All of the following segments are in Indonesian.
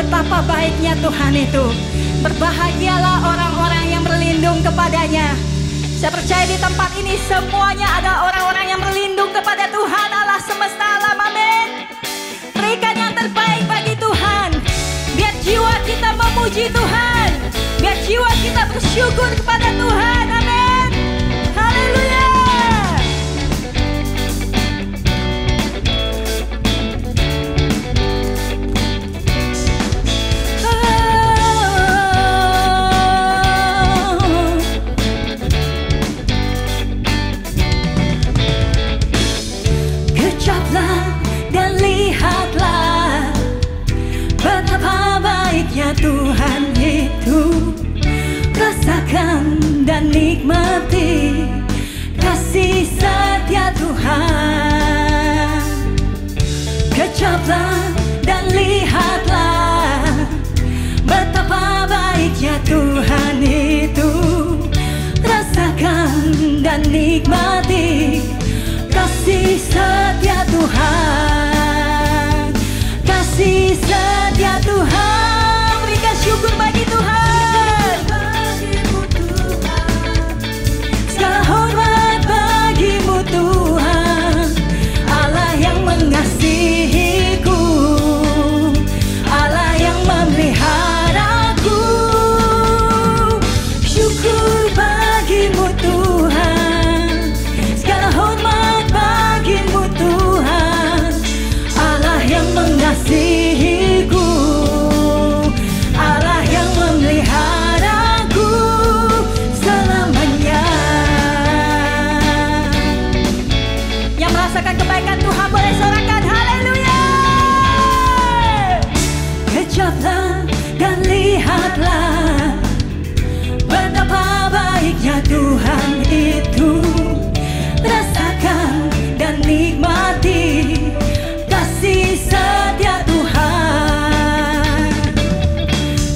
betapa baiknya Tuhan itu. Berbahagialah orang-orang yang berlindung kepadanya. Saya percaya di tempat ini semuanya ada orang-orang yang berlindung kepada Tuhan Allah semesta alam. Amin. Berikan yang terbaik bagi Tuhan. Biar jiwa kita memuji Tuhan. Biar jiwa kita bersyukur kepada Tuhan. Amin. Haleluya. Tuhan itu, rasakan dan nikmati kasih setia Tuhan. Kecaplah dan lihatlah betapa baiknya Tuhan itu, rasakan dan nikmati kasih setia Tuhan. Kasih setia Tuhan. Syukur bagi Tuhan. Segala hormat bagimu Tuhan, Allah yang mengasihiku, Allah yang memeliharaku. Syukur bagimu Tuhan, segala hormat bagimu Tuhan, Allah yang mengasihiku, kebaikan Tuhan boleh sorakan haleluya. Kejaplah dan lihatlah betapa baiknya Tuhan itu, rasakan dan nikmati kasih setia Tuhan.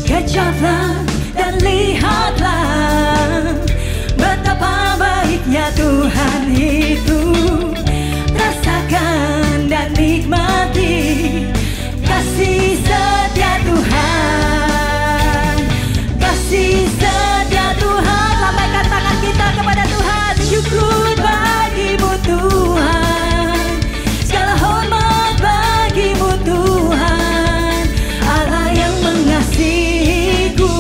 Kejaplah dan lihatlah betapa baiknya Tuhan itu, rasakan dan nikmati kasih setia Tuhan. Kasih setia Tuhan. Lambaikan tangan kita kepada Tuhan. Syukur bagimu Tuhan, segala hormat bagimu Tuhan, Allah yang mengasihiku,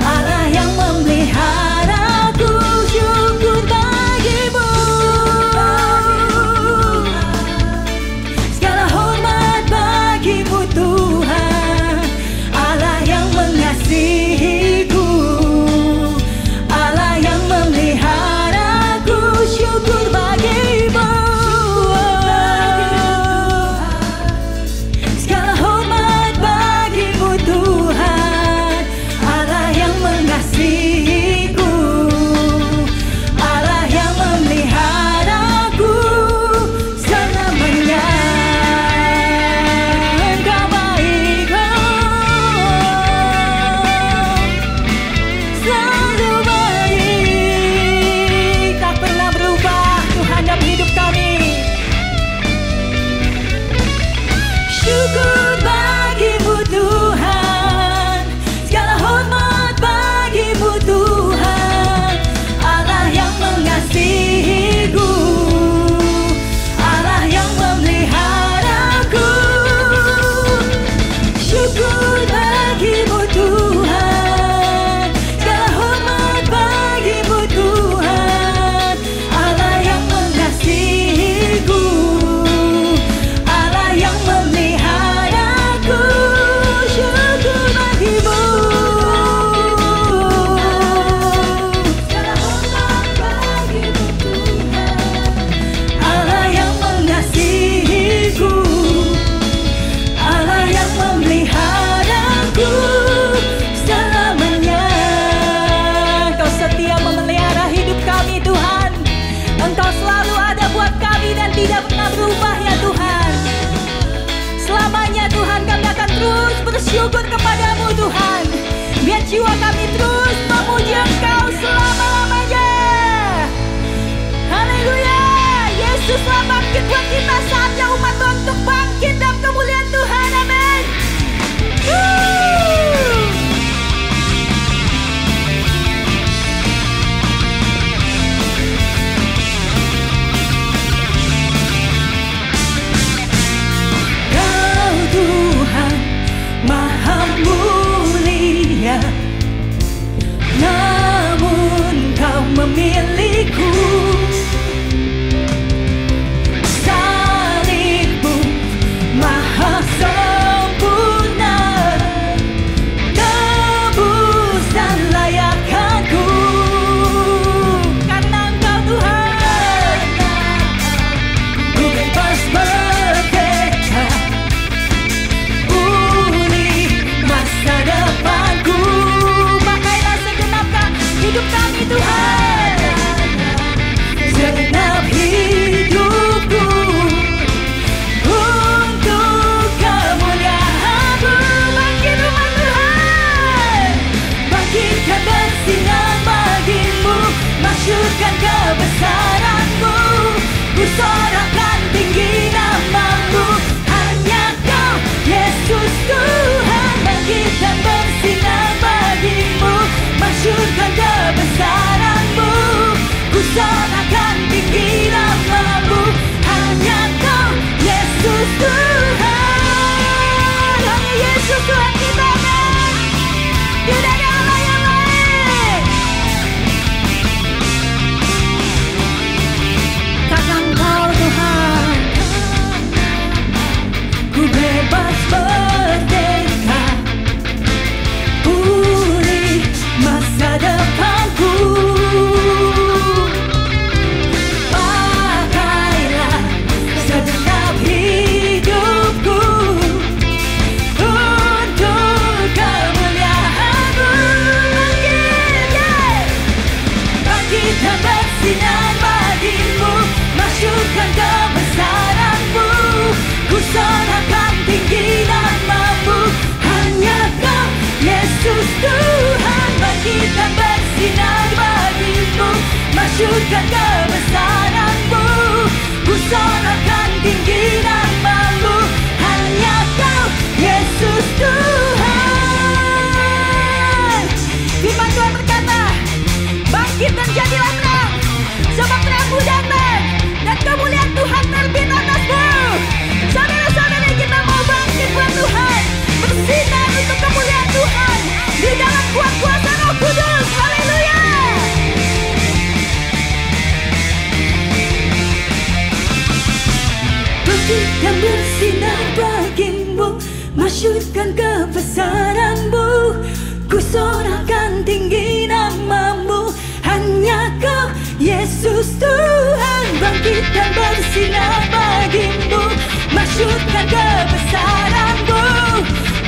Allah yang memeliharaku. Syukur bagimu, Tuhan, Allah yang mengasihiku, Allah yang memeliharaku. Syukur bagimu, segala hormat bagimu Tuhan, Allah yang mengasihiku, Allah yang memeliharaku selamanya. Syukur bagimu Tuhan, segala hormat bagimu Tuhan, Allah yang mengasihiku, Allah yang memeliharaku. Syukur bagimu Tuhan, segala hormat bagimu Tuhan, Allah yang mengasihiku, Allah yang memeliharaku. Syukur bagimu, segala hormat bagimu Tuhan, Allah yang mengasihiku, Allah yang memeliharaku selamanya. Engkau setia memelihara hidup kami Tuhan. Engkau selalu ada buat kami dan tidak pernah berubah ya Tuhan. Selamanya Tuhan kami akan terus bersyukur kepadamu Tuhan. Biar jiwa kami terus memuji Engkau selama-lamanya. Haleluya. Yesus telah bangkit buat kita, saatnya umat untuk bangkit dalam kemuliaan Tuhan. Amin. masyurkan kebesaran-Mu. Ku sorakan tinggi nama-Mu. Hanya Kau, Yesus Tuhan, bangkit dan bersinar bagi-Mu. Masyurkan kebesaran-Mu. Ku sorakan tinggi nama-Mu. Hanya Kau, Yesus Tuhan. Hanya Yesus Tuhan kita, tidak ada Allah yang lain. Karena Engkau Tuhan, ku bebas merdeka, pulih masa depanku. Pakailah segenap hidupku untuk kemuliaan-Mu. Bangkit dan bersinar bagi-Mu. Masyurkan kebesaran-Mu. Ku sorakan tinggi nama-Mu. Hanya Kau, Yesus Tuhan, bangkit dan bersinar bagi-Mu. Masyurkan kebesaran-Mu. Ku sorakan tinggi nama-Mu. Hanya Kau, Yesus Tuhan. Firman Tuhan berkata, bangkit dan jadilah terang, sebab terang-Mu datang dan kemuliaan Tuhan terbit atasmu. Saudara-saudara, kita mau bangkit buat Tuhan, bersinar untuk kemuliaan Tuhan di dalam kuat kuasa Roh Kudus. Haleluya. Bangkit dan bersinar bagi-Mu. Masyurkan kebesaran-Mu. Ku sorakan tinggi nama-Mu. Hanya Kau, Yesus Tuhan, bangkit dan bersinar bagi-Mu. Masyurkan kebesaran-Mu.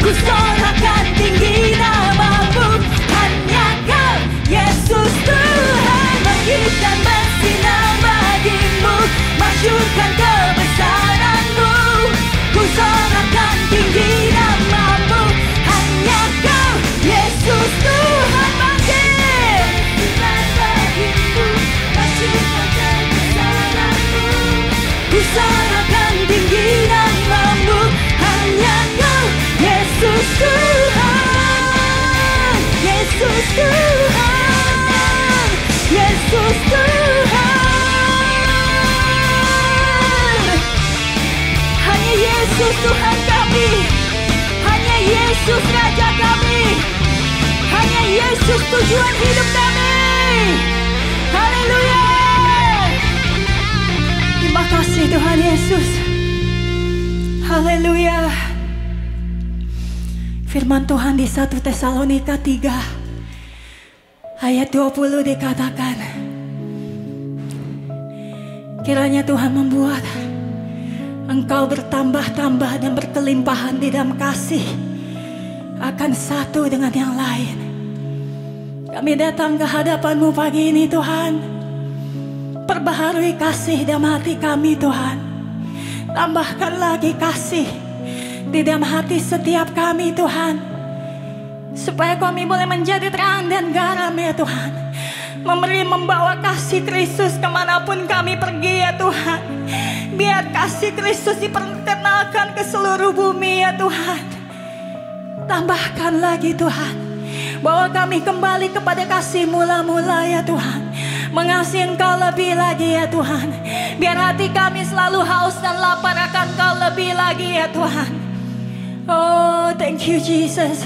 Ku sorakan tinggi nama-Mu. Hanya Kau, Yesus Tuhan, bangkit dan bersinar bagi-Mu. Masyurkan kebesaran-Mu. Ku sorakan tinggi nama-Mu. Hanya Kau, Yesus Tuhan, bangkit bagi-Mu. Masyurkan kebesaran-Mu. Ku sorakan tinggi nama-Mu. Hanya Kau, Yesus Tuhan, Yesus Tuhan, Yesus Tuhan. Hanya Yesus Tuhan kami, hanya Yesus Raja kami, hanya Yesus tujuan hidup kami. Haleluya. Terima kasih Tuhan Yesus. Haleluya. Firman Tuhan di 1 Tesalonika 3 ayat 20 dikatakan, kiranya Tuhan membuat engkau bertambah-tambah dan berkelimpahan di dalam kasih akan satu dengan yang lain. Kami datang ke hadapan-Mu pagi ini Tuhan. Perbaharui kasih dalam hati kami Tuhan. Tambahkan lagi kasih di dalam hati setiap kami Tuhan, supaya kami boleh menjadi terang dan garam ya Tuhan, membawa kasih Kristus kemanapun kami pergi ya Tuhan. Biar kasih Kristus diperkenalkan ke seluruh bumi ya Tuhan. Tambahkan lagi Tuhan, bawa kami kembali kepada kasih mula-mula ya Tuhan. Mengasihi Engkau lebih lagi ya Tuhan. Biar hati kami selalu haus dan lapar akan Engkau lebih lagi ya Tuhan. Oh, thank you Jesus.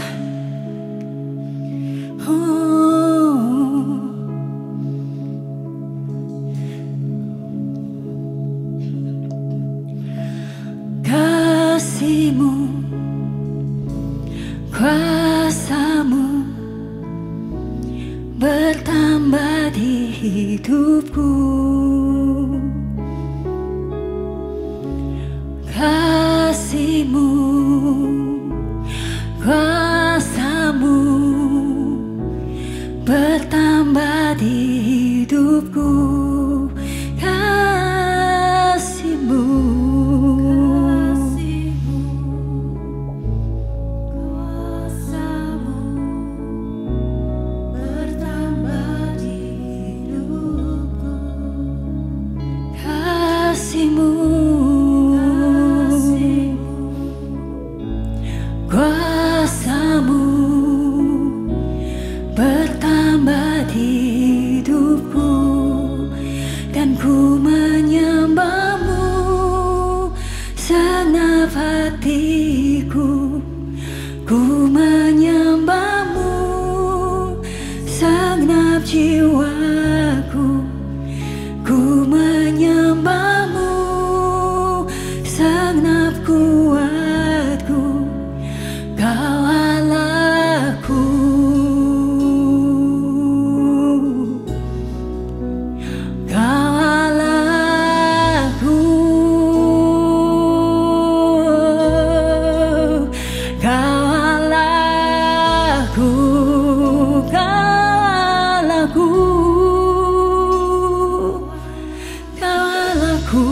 Kasih-Mu, kuasa-Mu bertambah di hidupku. Kasih-Mu, kuasa-Mu bertambah di hidupku. Kasih-Mu, kuasa-Mu bertambah di hidupku. Ku menyembahmu segenap hatiku, ku menyembahmu segenap jiwaku, ku menyembahmu segenap kuatku. Kau Allahku, Kau Allahku, Kau Allahku, Kau Allahku.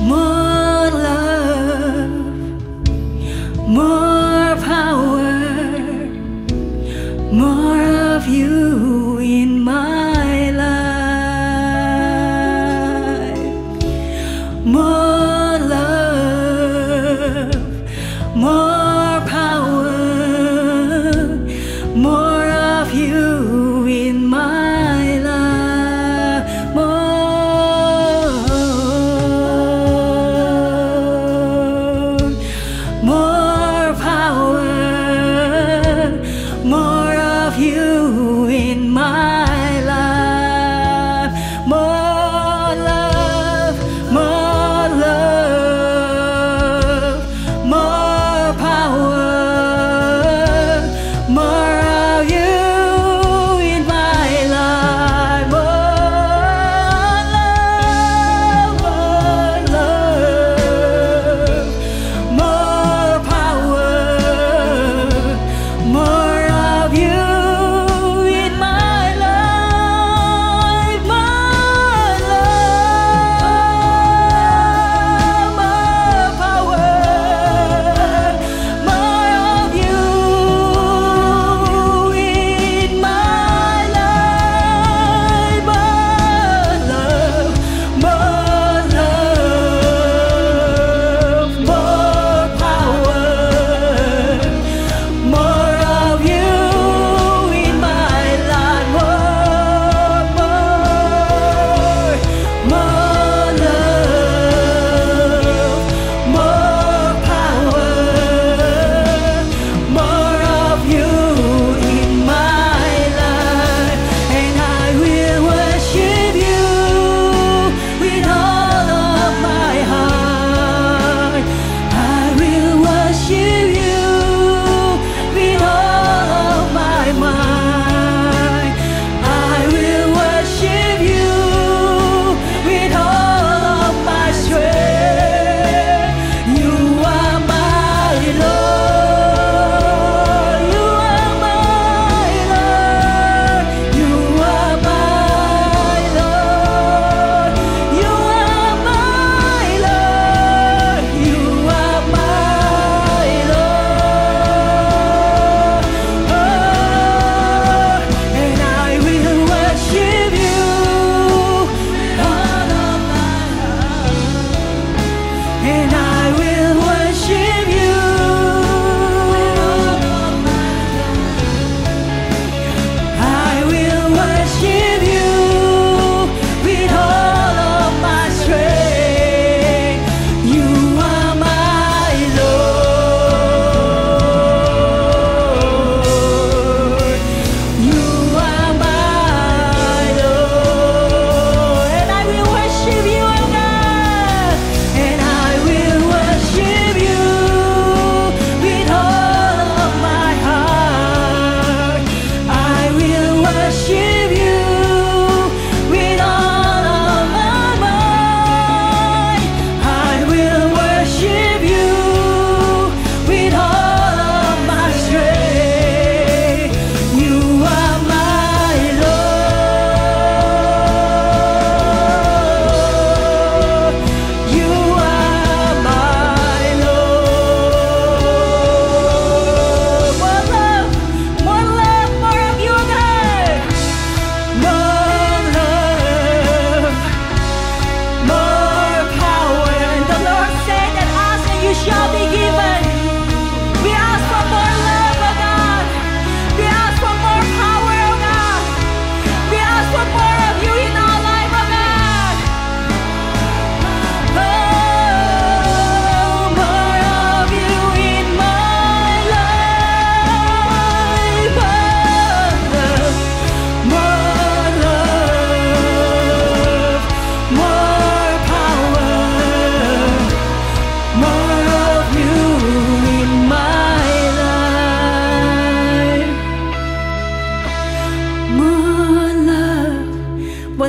More love, more power, more of you in my life. More love, more power, more of you in my life. More power, more of you in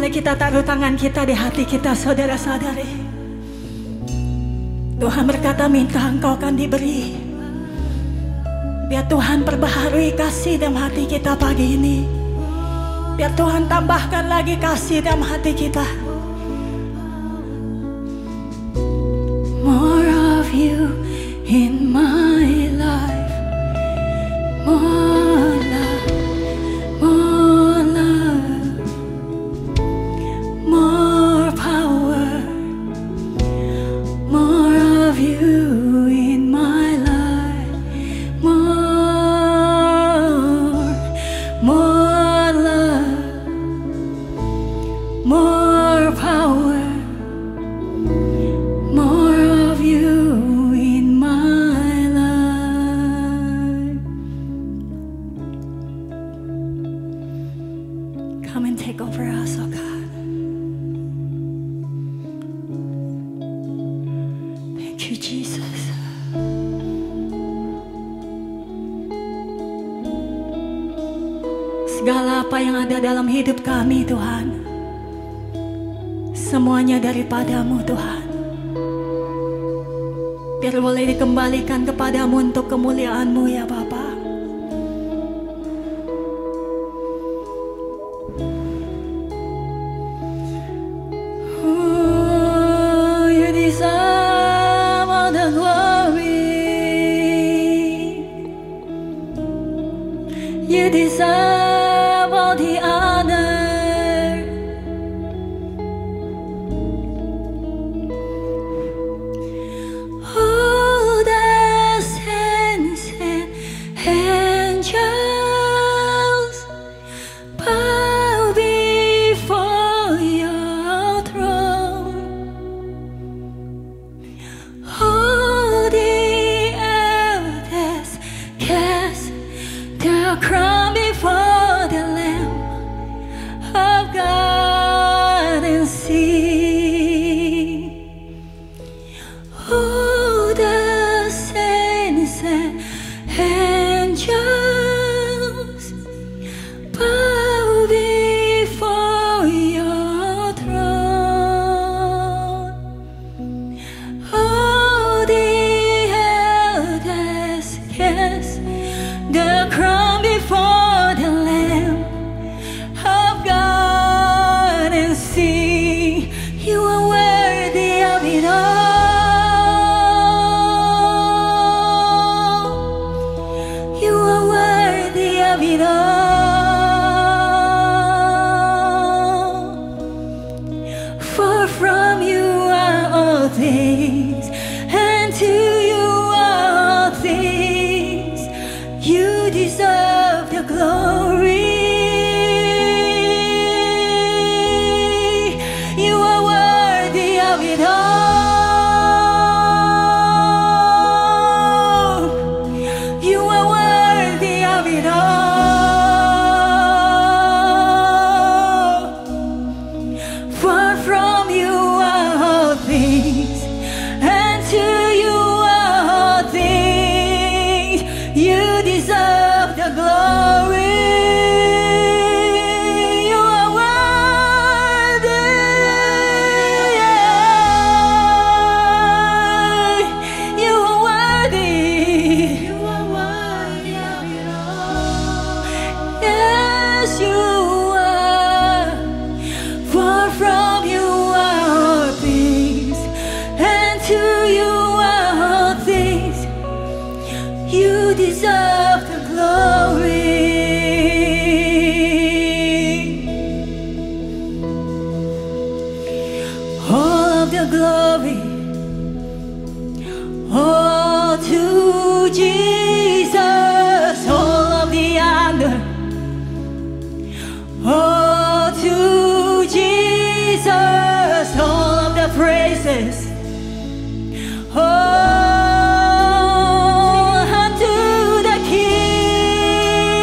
Mari kita taruh tangan kita di hati kita, saudara-saudari. Tuhan berkata, minta engkau akan diberi. Biar Tuhan perbaharui kasih dalam hati kita pagi ini. Biar Tuhan tambahkan lagi kasih dalam hati kita. More of you in my life. More love, more love, more power, more of you in my life. More love, more power, more of you in my life. Come and take over us, oh God. Thank you, Jesus. Segala apa yang ada dalam hidup kami, Tuhan, semuanya daripadamu, Tuhan. Biar boleh dikembalikan kepadamu untuk kemuliaan-Mu ya Bapa. You deserve all the glory. You deserve all the honor. All the saints and angels bow before your throne. All the elders cast their crown before the Lamb of God and sing. All the saints and angels bow before your throne. All the elders cast the crown before the Lamb of God and sing. You are worthy of it all. You are worthy of it all. For from you are all things, and to you are all things. You deserve the glory. You are worthy of it all. You are worthy of it all. For from you are all things, and to you are all things. You deserve the glory. You are worthy. You are worthy. You are worthy of it all. Yes, you are. For from you are all things, and to you are all things. You deserve the glory. All of the glory, all to Jesus. All of the honor, all to Jesus. All of the praises, all unto the King.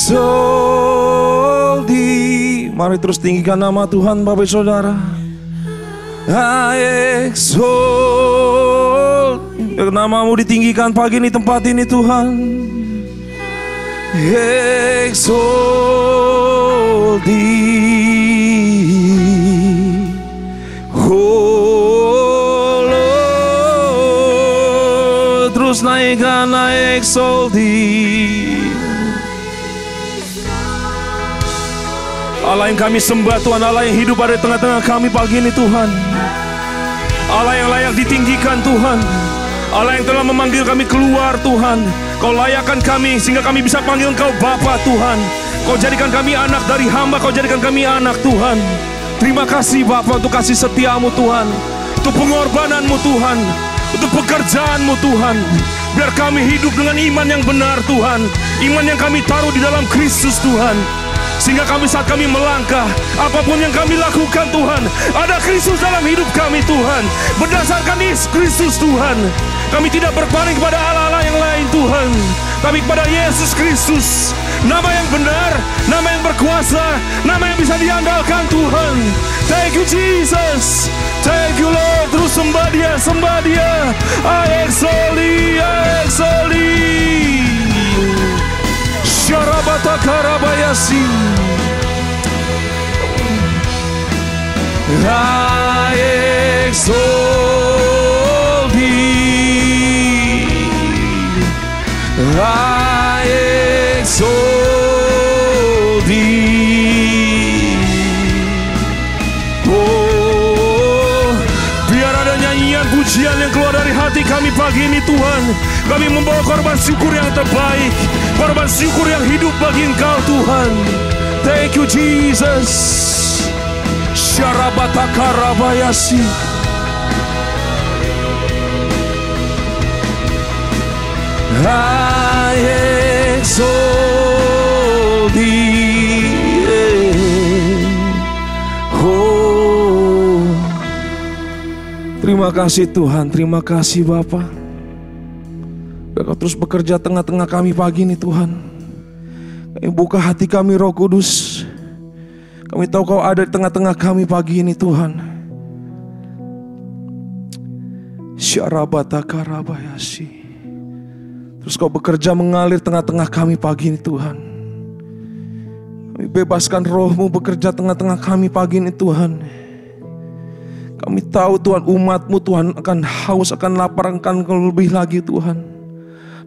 exalted. Mari terus tinggikan nama Tuhan Bapak Saudara. I exalt. Namamu ditinggikan pagi ini tempat ini Tuhan. Exalt thee, oh Lord. Terus naikkan, I exalt thee. Allah yang kami sembah Tuhan, Allah yang hidup ada di tengah-tengah kami pagi ini Tuhan. Allah yang layak ditinggikan Tuhan. Allah yang telah memanggil kami keluar Tuhan. Kau layakkan kami sehingga kami bisa panggil Engkau Bapa Tuhan. Kau jadikan kami anak dari hamba, Kau jadikan kami anak Tuhan. Terima kasih Bapa untuk kasih setiamu Tuhan, untuk pengorbananmu Tuhan, untuk pekerjaanmu Tuhan. Biar kami hidup dengan iman yang benar Tuhan, iman yang kami taruh di dalam Kristus Tuhan. Sehingga kami saat kami melangkah, apapun yang kami lakukan Tuhan, ada Kristus dalam hidup kami Tuhan. Berdasarkan Kristus Tuhan, kami tidak berpaling kepada Allah-Allah yang lain Tuhan, tapi kepada Yesus Kristus. Nama yang benar, nama yang berkuasa, nama yang bisa diandalkan Tuhan. Thank you Jesus, thank you Lord. Terus sembah Dia, sembah Dia. I exalt Thee, I exalt Thee. Syarabata karabayasi. I exalt Thee, I exalt Thee. Oh, biar ada nyanyian pujian yang keluar dari hati kami pagi ini Tuhan. Kami membawa korban syukur yang terbaik, korban syukur yang hidup bagi Engkau Tuhan. Thank you Jesus. Syarabata karabayasi. I exalt Thee. Oh, terima kasih Tuhan, terima kasih Bapa. Kau terus bekerja tengah-tengah kami pagi ini Tuhan. Kami buka hati kami Roh Kudus. Kami tahu Kau ada di tengah-tengah kami pagi ini Tuhan. Syarabata karabayasi. Terus Kau bekerja mengalir tengah-tengah kami pagi ini Tuhan. Kami bebaskan Roh-Mu bekerja tengah-tengah kami pagi ini Tuhan. Kami tahu Tuhan umat-Mu Tuhan akan haus, akan lapar, akan lebih lagi Tuhan.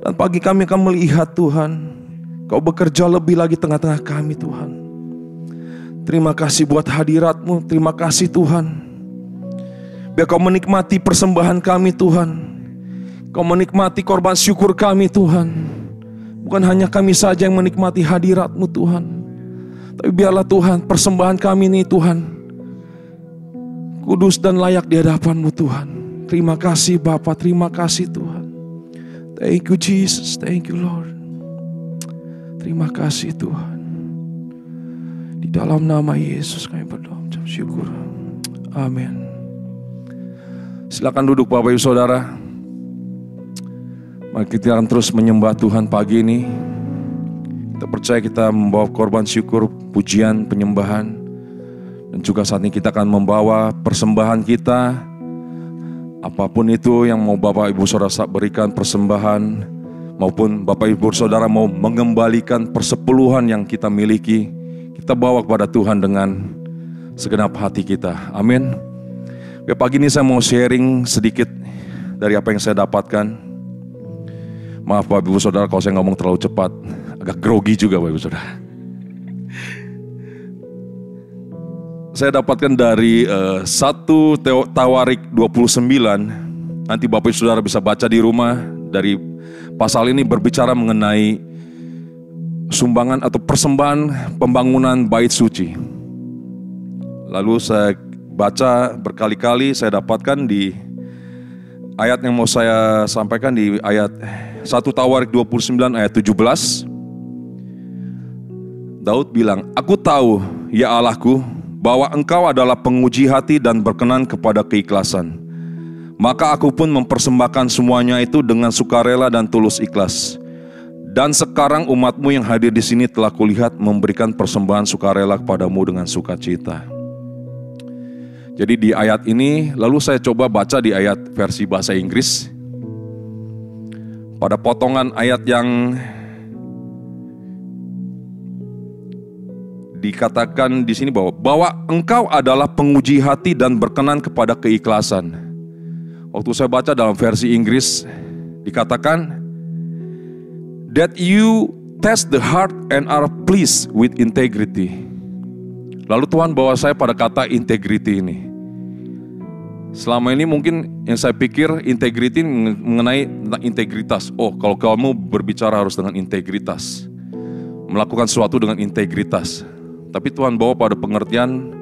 Dan pagi kami akan melihat Tuhan, Kau bekerja lebih lagi tengah-tengah kami Tuhan. Terima kasih buat hadirat-Mu, terima kasih Tuhan. Biar Kau menikmati persembahan kami Tuhan. Kau menikmati korban syukur kami Tuhan. Bukan hanya kami saja yang menikmati hadirat-Mu Tuhan, tapi biarlah Tuhan persembahan kami ini Tuhan kudus dan layak di hadapan-Mu Tuhan. Terima kasih Bapa, terima kasih Tuhan. Thank you Jesus, thank you Lord. Terima kasih Tuhan. Di dalam nama Yesus kami berdoa, ucap syukur. Amin. Silakan duduk Bapak Ibu Saudara. Mari kita akan terus menyembah Tuhan pagi ini. Kita percaya kita membawa korban syukur, pujian, penyembahan. Dan juga saat ini kita akan membawa persembahan kita. Apapun itu yang mau Bapak Ibu Saudara berikan persembahan, maupun Bapak Ibu Saudara mau mengembalikan persepuluhan yang kita miliki, kita bawa kepada Tuhan dengan segenap hati kita. Amin. Ya, pagi ini saya mau sharing sedikit dari apa yang saya dapatkan. Maaf Bapak Ibu Saudara kalau saya ngomong terlalu cepat, agak grogi juga Bapak Ibu Saudara. Saya dapatkan dari 1 Tawarik 29. Nanti Bapak Ibu Saudara bisa baca di rumah. Dari pasal ini berbicara mengenai sumbangan atau persembahan pembangunan bait suci. Lalu saya baca berkali-kali, saya dapatkan di ayat yang mau saya sampaikan di ayat 1 Tawarik 29 ayat 17. Daud bilang, "Aku tahu, ya Allahku, bahwa Engkau adalah penguji hati dan berkenan kepada keikhlasan. Maka aku pun mempersembahkan semuanya itu dengan sukarela dan tulus ikhlas. Dan sekarang umatmu yang hadir di sini telah kulihat memberikan persembahan sukarela kepadamu dengan sukacita. Jadi di ayat ini, lalu saya coba baca di ayat versi bahasa Inggris. Pada potongan ayat yang dikatakan di sini bahwa engkau adalah penguji hati dan berkenan kepada keikhlasan. Waktu saya baca dalam versi Inggris dikatakan that you test the heart and are pleased with integrity. Lalu Tuhan bawa saya pada kata integrity ini. Selama ini mungkin yang saya pikir integrity mengenai tentang integritas. Oh, kalau kamu berbicara harus dengan integritas, melakukan sesuatu dengan integritas. Tapi Tuhan bawa pada pengertian,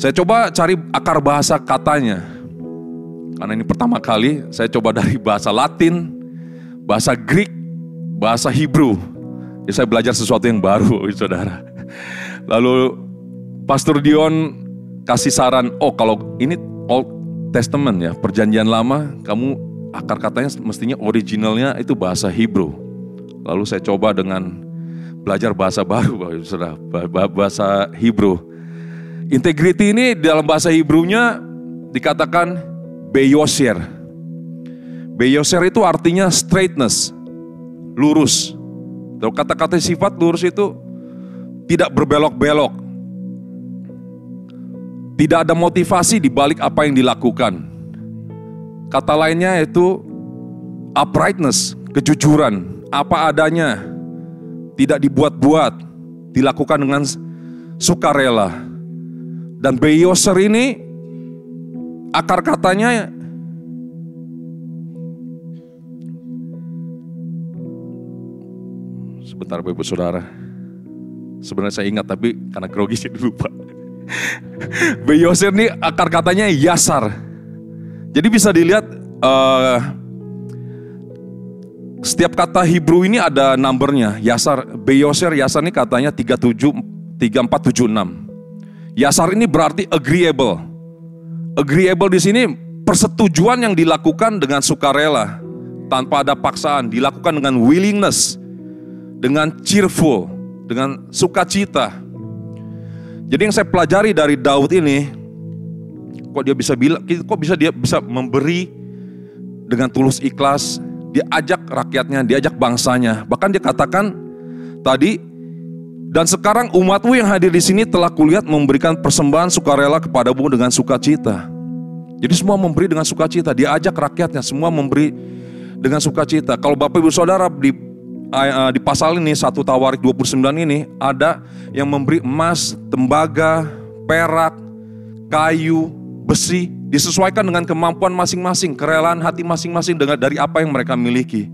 saya coba cari akar bahasa katanya. Karena ini pertama kali saya coba dari bahasa Latin, bahasa Greek, bahasa Hebrew. Jadi saya belajar sesuatu yang baru, saudara. Lalu Pastor Dion kasih saran, oh kalau ini Old Testament ya, perjanjian lama, kamu akar katanya mestinya originalnya itu bahasa Hebrew. Lalu saya coba dengan belajar bahasa baru, saudara, bahasa Hebrew. Integrity ini dalam bahasa Hebrew-nya dikatakan beyoser. Beyoser itu artinya straightness, lurus. Kalau kata-kata sifat lurus itu tidak berbelok-belok. Tidak ada motivasi di balik apa yang dilakukan. Kata lainnya itu uprightness, kejujuran, apa adanya, tidak dibuat-buat, dilakukan dengan sukarela. Dan beyoser ini akar katanya sebentar Bapak Ibu Saudara. Sebenarnya saya ingat tapi karena grogi saya lupa. Beyoser ini akar katanya yasar. Jadi bisa dilihat setiap kata Hebrew ini ada numbernya. Yasar, beyoser, yasar ini katanya 3476. Yasar ini berarti agreeable. Agreeable di sini persetujuan yang dilakukan dengan sukarela, tanpa ada paksaan, dilakukan dengan willingness, dengan cheerful, dengan sukacita. Jadi yang saya pelajari dari Daud ini, kok dia bisa memberi dengan tulus ikhlas, dia ajak rakyatnya, dia ajak bangsanya. Bahkan dia katakan tadi, dan sekarang umatmu yang hadir di sini telah kulihat memberikan persembahan sukarela kepadamu dengan sukacita. Jadi semua memberi dengan sukacita, dia ajak rakyatnya semua memberi dengan sukacita. Kalau Bapak Ibu Saudara di pasal ini 1 Tawarik 29 ini ada yang memberi emas, tembaga, perak, kayu, besi, disesuaikan dengan kemampuan masing-masing, kerelaan hati masing-masing dari apa yang mereka miliki.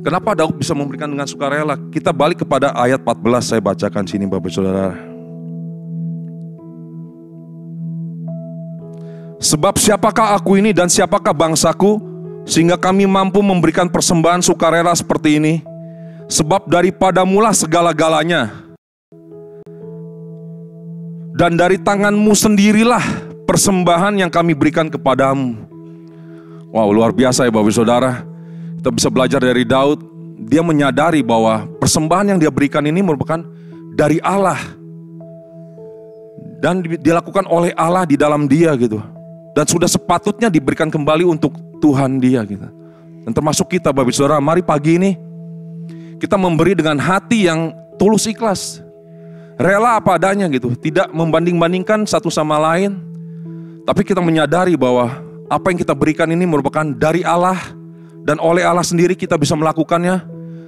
Kenapa Daud bisa memberikan dengan sukarela? Kita balik kepada ayat 14, saya bacakan sini Bapak Saudara. Sebab siapakah aku ini dan siapakah bangsaku, sehingga kami mampu memberikan persembahan sukarela seperti ini? Sebab daripadamulah segala-galanya, dan dari tanganmu sendirilah persembahan yang kami berikan kepadamu. Wow, luar biasa ya Bapak Saudara. Kita bisa belajar dari Daud. Dia menyadari bahwa persembahan yang dia berikan ini merupakan dari Allah, dan dilakukan oleh Allah di dalam dia gitu. Dan sudah sepatutnya diberikan kembali untuk Tuhan dia gitu. Dan termasuk kita Bapak Saudara, mari pagi ini kita memberi dengan hati yang tulus ikhlas, rela apa adanya gitu, tidak membanding-bandingkan satu sama lain, tapi kita menyadari bahwa apa yang kita berikan ini merupakan dari Allah, dan oleh Allah sendiri kita bisa melakukannya,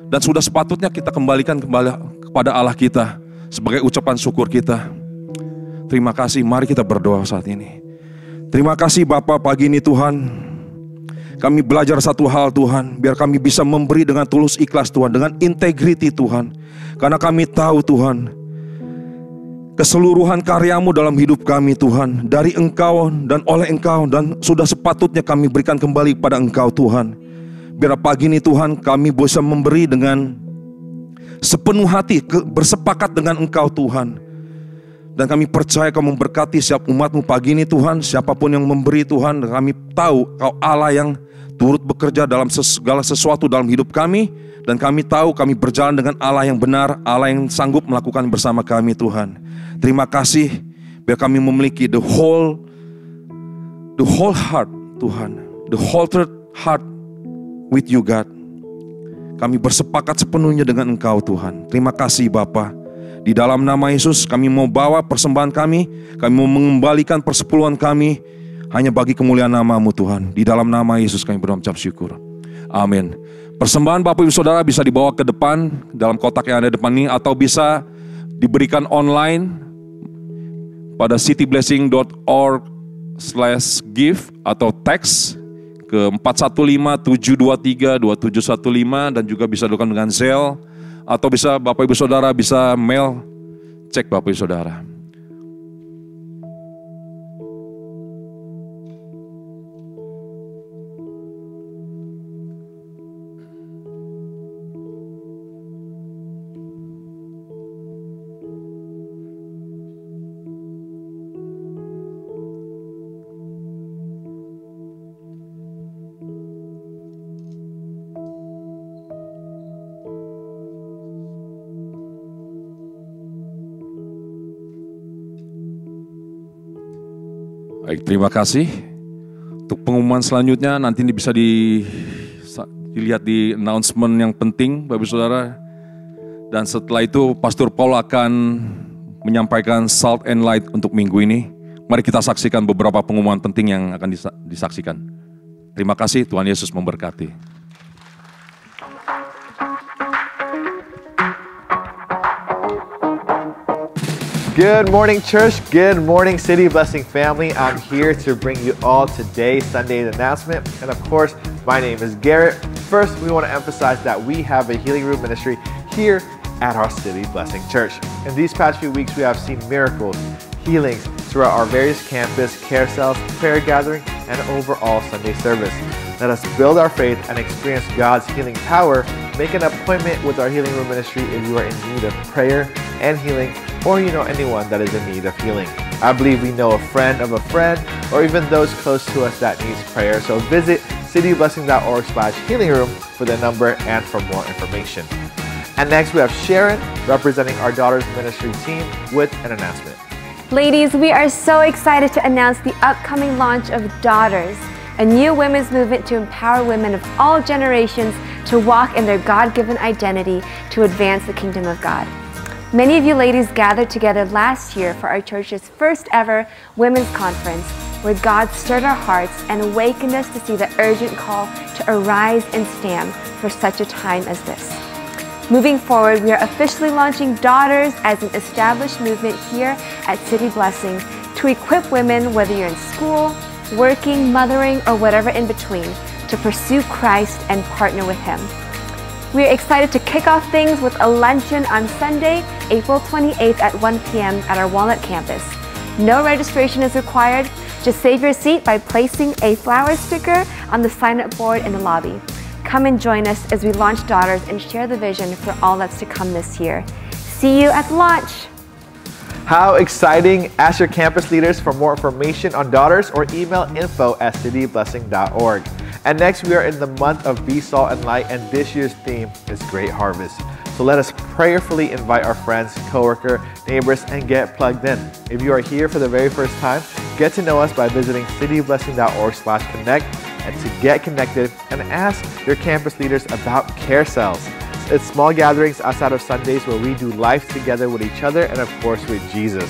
dan sudah sepatutnya kita kembalikan kepada Allah kita sebagai ucapan syukur kita. Terima kasih, mari kita berdoa saat ini. Terima kasih Bapa, pagi ini Tuhan, kami belajar satu hal Tuhan, biar kami bisa memberi dengan tulus ikhlas Tuhan, dengan integriti Tuhan. Karena kami tahu Tuhan, keseluruhan karyamu dalam hidup kami Tuhan, dari Engkau dan oleh Engkau, dan sudah sepatutnya kami berikan kembali kepada Engkau Tuhan. Biar pagi ini Tuhan kami bisa memberi dengan sepenuh hati, bersepakat dengan Engkau Tuhan. Dan kami percaya Kau memberkati setiap umat-Mu pagi ini Tuhan. Siapapun yang memberi Tuhan, kami tahu Kau Allah yang turut bekerja dalam segala sesuatu dalam hidup kami. Dan kami tahu kami berjalan dengan Allah yang benar, Allah yang sanggup melakukan bersama kami Tuhan. Terima kasih biar kami memiliki the whole heart Tuhan, the wholehearted heart with you God. Kami bersepakat sepenuhnya dengan Engkau Tuhan. Terima kasih Bapa. Di dalam nama Yesus kami mau bawa persembahan kami mau mengembalikan persepuluhan kami hanya bagi kemuliaan nama-Mu Tuhan. Di dalam nama Yesus kami berucap syukur. Amin. Persembahan Bapak Ibu Saudara bisa dibawa ke depan dalam kotak yang ada di depan ini, atau bisa diberikan online pada cityblessing.org/give atau teks ke 415-723-2715, dan juga bisa dilakukan dengan Zelle, atau bisa Bapak Ibu Saudara bisa mail, cek Bapak Ibu Saudara. Baik, terima kasih. Untuk pengumuman selanjutnya nanti ini bisa dilihat di announcement yang penting Bapak Ibu Saudara. Dan setelah itu Pastor Paul akan menyampaikan Salt and Light untuk minggu ini. Mari kita saksikan beberapa pengumuman penting yang akan disaksikan. Terima kasih, Tuhan Yesus memberkati. Good morning, church. Good morning, City Blessing family. I'm here to bring you all today's Sunday's announcement. And of course, my name is Garrett. First, we want to emphasize that we have a healing room ministry here at our City Blessing Church. In these past few weeks, we have seen miracles, healings throughout our various campus, carousels, prayer gathering, and overall Sunday service. Let us build our faith and experience God's healing power. Make an appointment with our healing room ministry if you are in need of prayer and healing, or you know anyone that is in need of healing. I believe we know a friend of a friend, or even those close to us that needs prayer. So visit cityblessing.org/healing room for the number and for more information. And next we have Sharon representing our Daughters Ministry team with an announcement. Ladies, we are so excited to announce the upcoming launch of Daughters, a new women's movement to empower women of all generations to walk in their God-given identity to advance the kingdom of God. Many of you ladies gathered together last year for our church's first ever women's conference, where God stirred our hearts and awakened us to see the urgent call to arise and stand for such a time as this. Moving forward, we are officially launching Daughters as an established movement here at City Blessing to equip women, whether you're in school, working, mothering, or whatever in between, to pursue Christ and partner with Him. We are excited to kick off things with a luncheon on Sunday, April 28th at 1 p.m. at our Walnut campus. No registration is required. Just save your seat by placing a flower sticker on the sign-up board in the lobby. Come and join us as we launch Daughters and share the vision for all that's to come this year. See you at the launch. How exciting! Ask your campus leaders for more information on Daughters or email info@cityblessing.org. And next, we are in the month of Be Salt and Light, and this year's theme is Great Harvest. So let us prayerfully invite our friends, coworker, neighbors, and get plugged in. If you are here for the very first time, get to know us by visiting cityblessing.org/connect, and to get connected and ask your campus leaders about carousels. It's small gatherings outside of Sundays where we do life together with each other and of course with Jesus.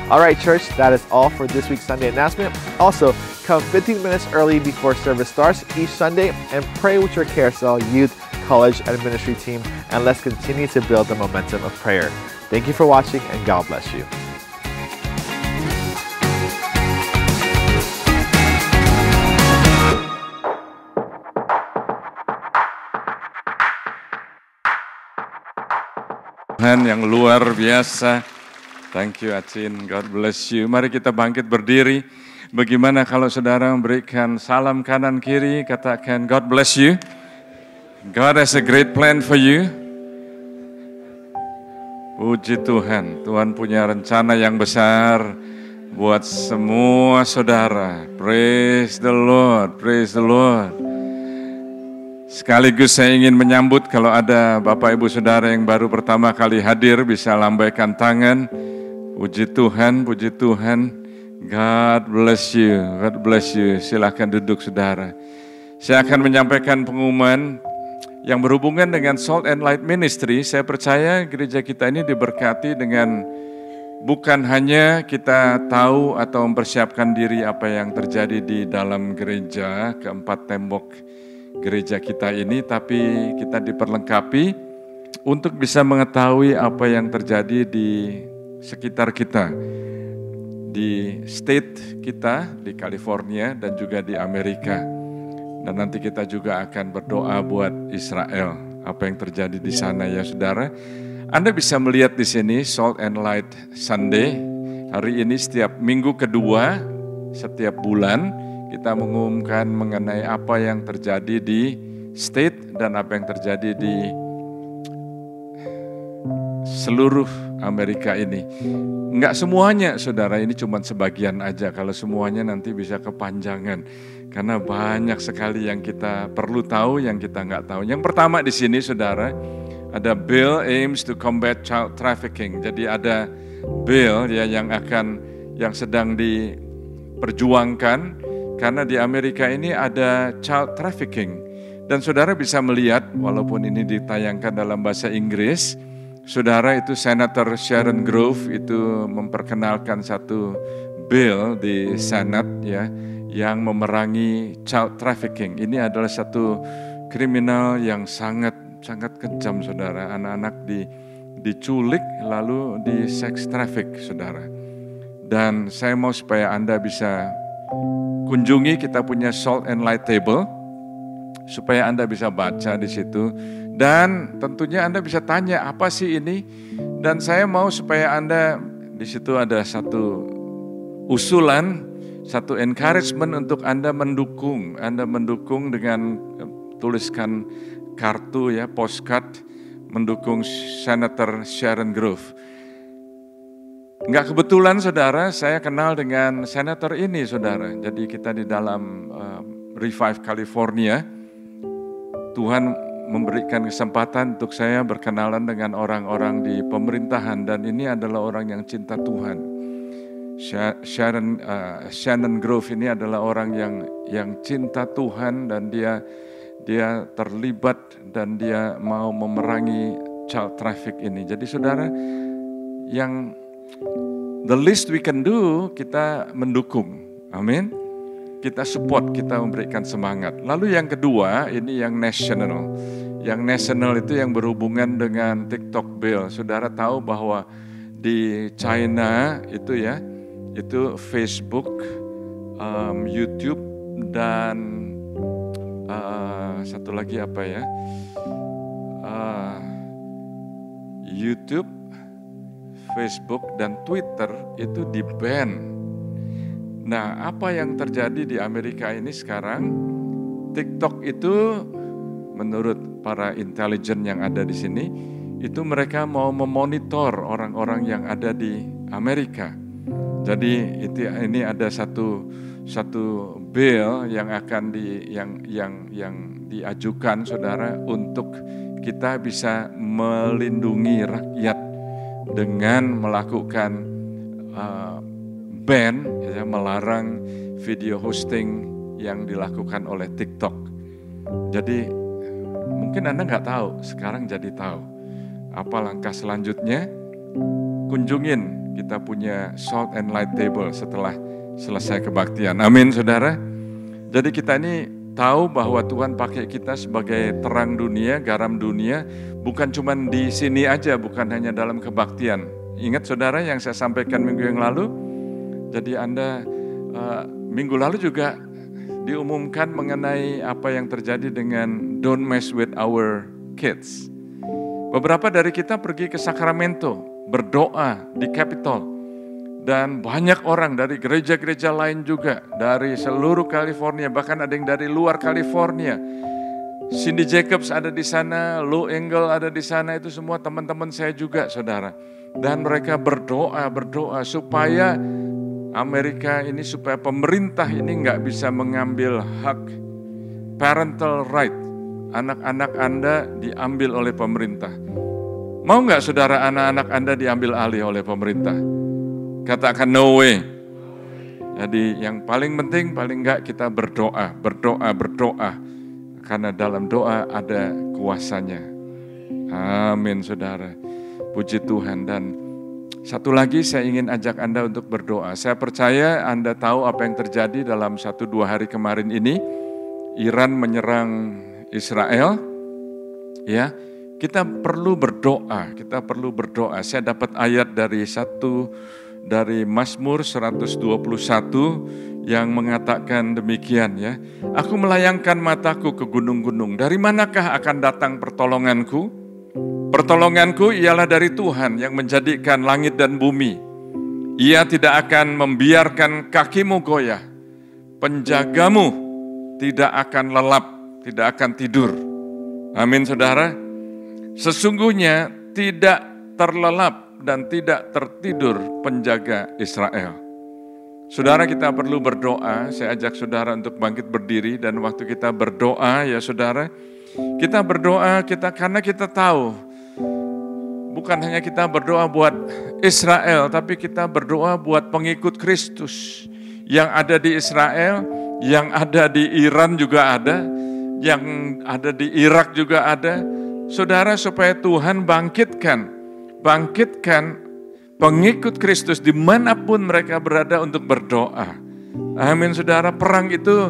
All right, church, that is all for this week's Sunday announcement. Also, come 15 minutes early before service starts each Sunday and pray with your carousel, youth, college, and ministry team, and let's continue to build the momentum of prayer. Thank you for watching, and God bless you. Tuhan yang luar biasa. Thank you Acin, God bless you. Mari kita bangkit berdiri. Bagaimana kalau saudara memberikan salam kanan kiri, katakan God bless you. God has a great plan for you. Puji Tuhan, Tuhan punya rencana yang besar buat semua saudara. Praise the Lord, praise the Lord. Sekaligus saya ingin menyambut kalau ada Bapak Ibu Saudara yang baru pertama kali hadir bisa lambaikan tangan. Puji Tuhan, puji Tuhan. God bless you, God bless you. Silahkan duduk saudara. Saya akan menyampaikan pengumuman yang berhubungan dengan Salt and Light Ministry. Saya percaya gereja kita ini diberkati dengan bukan hanya kita tahu atau mempersiapkan diri apa yang terjadi di dalam gereja, keempat tembok gereja kita ini, tapi kita diperlengkapi untuk bisa mengetahui apa yang terjadi di sekitar kita, di state kita, di California dan juga di Amerika. Dan nanti kita juga akan berdoa buat Israel, apa yang terjadi di sana ya saudara. Anda bisa melihat di sini Salt and Light Sunday. Hari ini setiap minggu kedua setiap bulan kita mengumumkan mengenai apa yang terjadi di state dan apa yang terjadi di seluruh Amerika ini. Enggak semuanya saudara, ini cuma sebagian aja. Kalau semuanya nanti bisa kepanjangan. Karena banyak sekali yang kita perlu tahu, yang kita enggak tahu. Yang pertama di sini saudara, ada bill aims to combat child trafficking. Jadi ada bill ya yang sedang diperjuangkan. Karena di Amerika ini ada child trafficking. Dan saudara bisa melihat, walaupun ini ditayangkan dalam bahasa Inggris, saudara itu Senator Sharon Grove itu memperkenalkan satu bill di Senat ya, yang memerangi child trafficking. Ini adalah satu kriminal yang sangat kejam saudara. Anak-anak diculik lalu di sex traffic saudara. Dan saya mau supaya Anda bisa kunjungi, kita punya Salt and Light Table supaya Anda bisa baca di situ dan tentunya Anda bisa tanya apa sih ini, dan saya mau supaya Anda di situ ada satu usulan, satu encouragement untuk Anda mendukung dengan tuliskan kartu ya, postcard mendukung Senator Sharon Grove. Enggak kebetulan saudara, saya kenal dengan senator ini saudara. Jadi kita di dalam Revive California, Tuhan memberikan kesempatan untuk saya berkenalan dengan orang-orang di pemerintahan. Dan ini adalah orang yang cinta Tuhan. Shannon Grove ini adalah orang yang cinta Tuhan dan dia terlibat dan dia mau memerangi child traffic ini. Jadi saudara, the least we can do, kita mendukung. Amin. Kita support, kita memberikan semangat. Lalu yang kedua, ini yang national. Yang national itu yang berhubungan dengan TikTok bill. Saudara tahu bahwa di China itu ya, itu Facebook, YouTube, dan satu lagi apa ya? YouTube, Facebook dan Twitter itu di-ban. Nah, apa yang terjadi di Amerika ini sekarang? TikTok itu menurut para intelijen yang ada di sini, itu mereka mau memonitor orang-orang yang ada di Amerika. Jadi ini ada satu bill yang akan diajukan saudara untuk kita bisa melindungi rakyat dengan melakukan ban, ya, melarang video hosting yang dilakukan oleh TikTok. Jadi mungkin Anda nggak tahu, sekarang jadi tahu. Apa langkah selanjutnya? Kunjungin, kita punya Salt and Light Table setelah selesai kebaktian. Amin saudara. Jadi kita ini tahu bahwa Tuhan pakai kita sebagai terang dunia, garam dunia, bukan cuma di sini aja, bukan hanya dalam kebaktian. Ingat saudara yang saya sampaikan minggu yang lalu? Jadi Anda minggu lalu juga diumumkan mengenai apa yang terjadi dengan don't mess with our kids. Beberapa dari kita pergi ke Sacramento, berdoa di Capitol. Dan banyak orang dari gereja-gereja lain juga, dari seluruh California, bahkan ada yang dari luar California. Cindy Jacobs ada di sana, Lou Engle ada di sana, itu semua teman-teman saya juga saudara. Dan mereka berdoa supaya Amerika ini, supaya pemerintah ini nggak bisa mengambil hak parental right anak-anak Anda diambil oleh pemerintah. Mau nggak saudara anak-anak Anda diambil alih oleh pemerintah? Katakan no way. Jadi yang paling penting, paling enggak kita berdoa. Karena dalam doa ada kuasanya. Amin saudara. Puji Tuhan. Dan satu lagi saya ingin ajak Anda untuk berdoa. Saya percaya Anda tahu apa yang terjadi dalam 1-2 hari kemarin ini. Iran menyerang Israel. Ya, kita perlu berdoa. Saya dapat ayat dari Mazmur 121 yang mengatakan demikian ya. Aku melayangkan mataku ke gunung-gunung. Dari manakah akan datang pertolonganku? Pertolonganku ialah dari Tuhan yang menjadikan langit dan bumi. Ia tidak akan membiarkan kakimu goyah. Penjagamu tidak akan lelap, tidak akan tidur. Amin saudara. Sesungguhnya tidak terlelap dan tidak tertidur penjaga Israel. Saudara, kita perlu berdoa. Saya ajak saudara untuk bangkit berdiri, dan waktu kita berdoa ya saudara, kita berdoa karena kita tahu bukan hanya kita berdoa buat Israel, tapi kita berdoa buat pengikut Kristus yang ada di Israel, yang ada di Iran juga ada, yang ada di Irak juga ada. Saudara, supaya Tuhan bangkitkan pengikut Kristus dimanapun mereka berada untuk berdoa. Amin saudara. Perang itu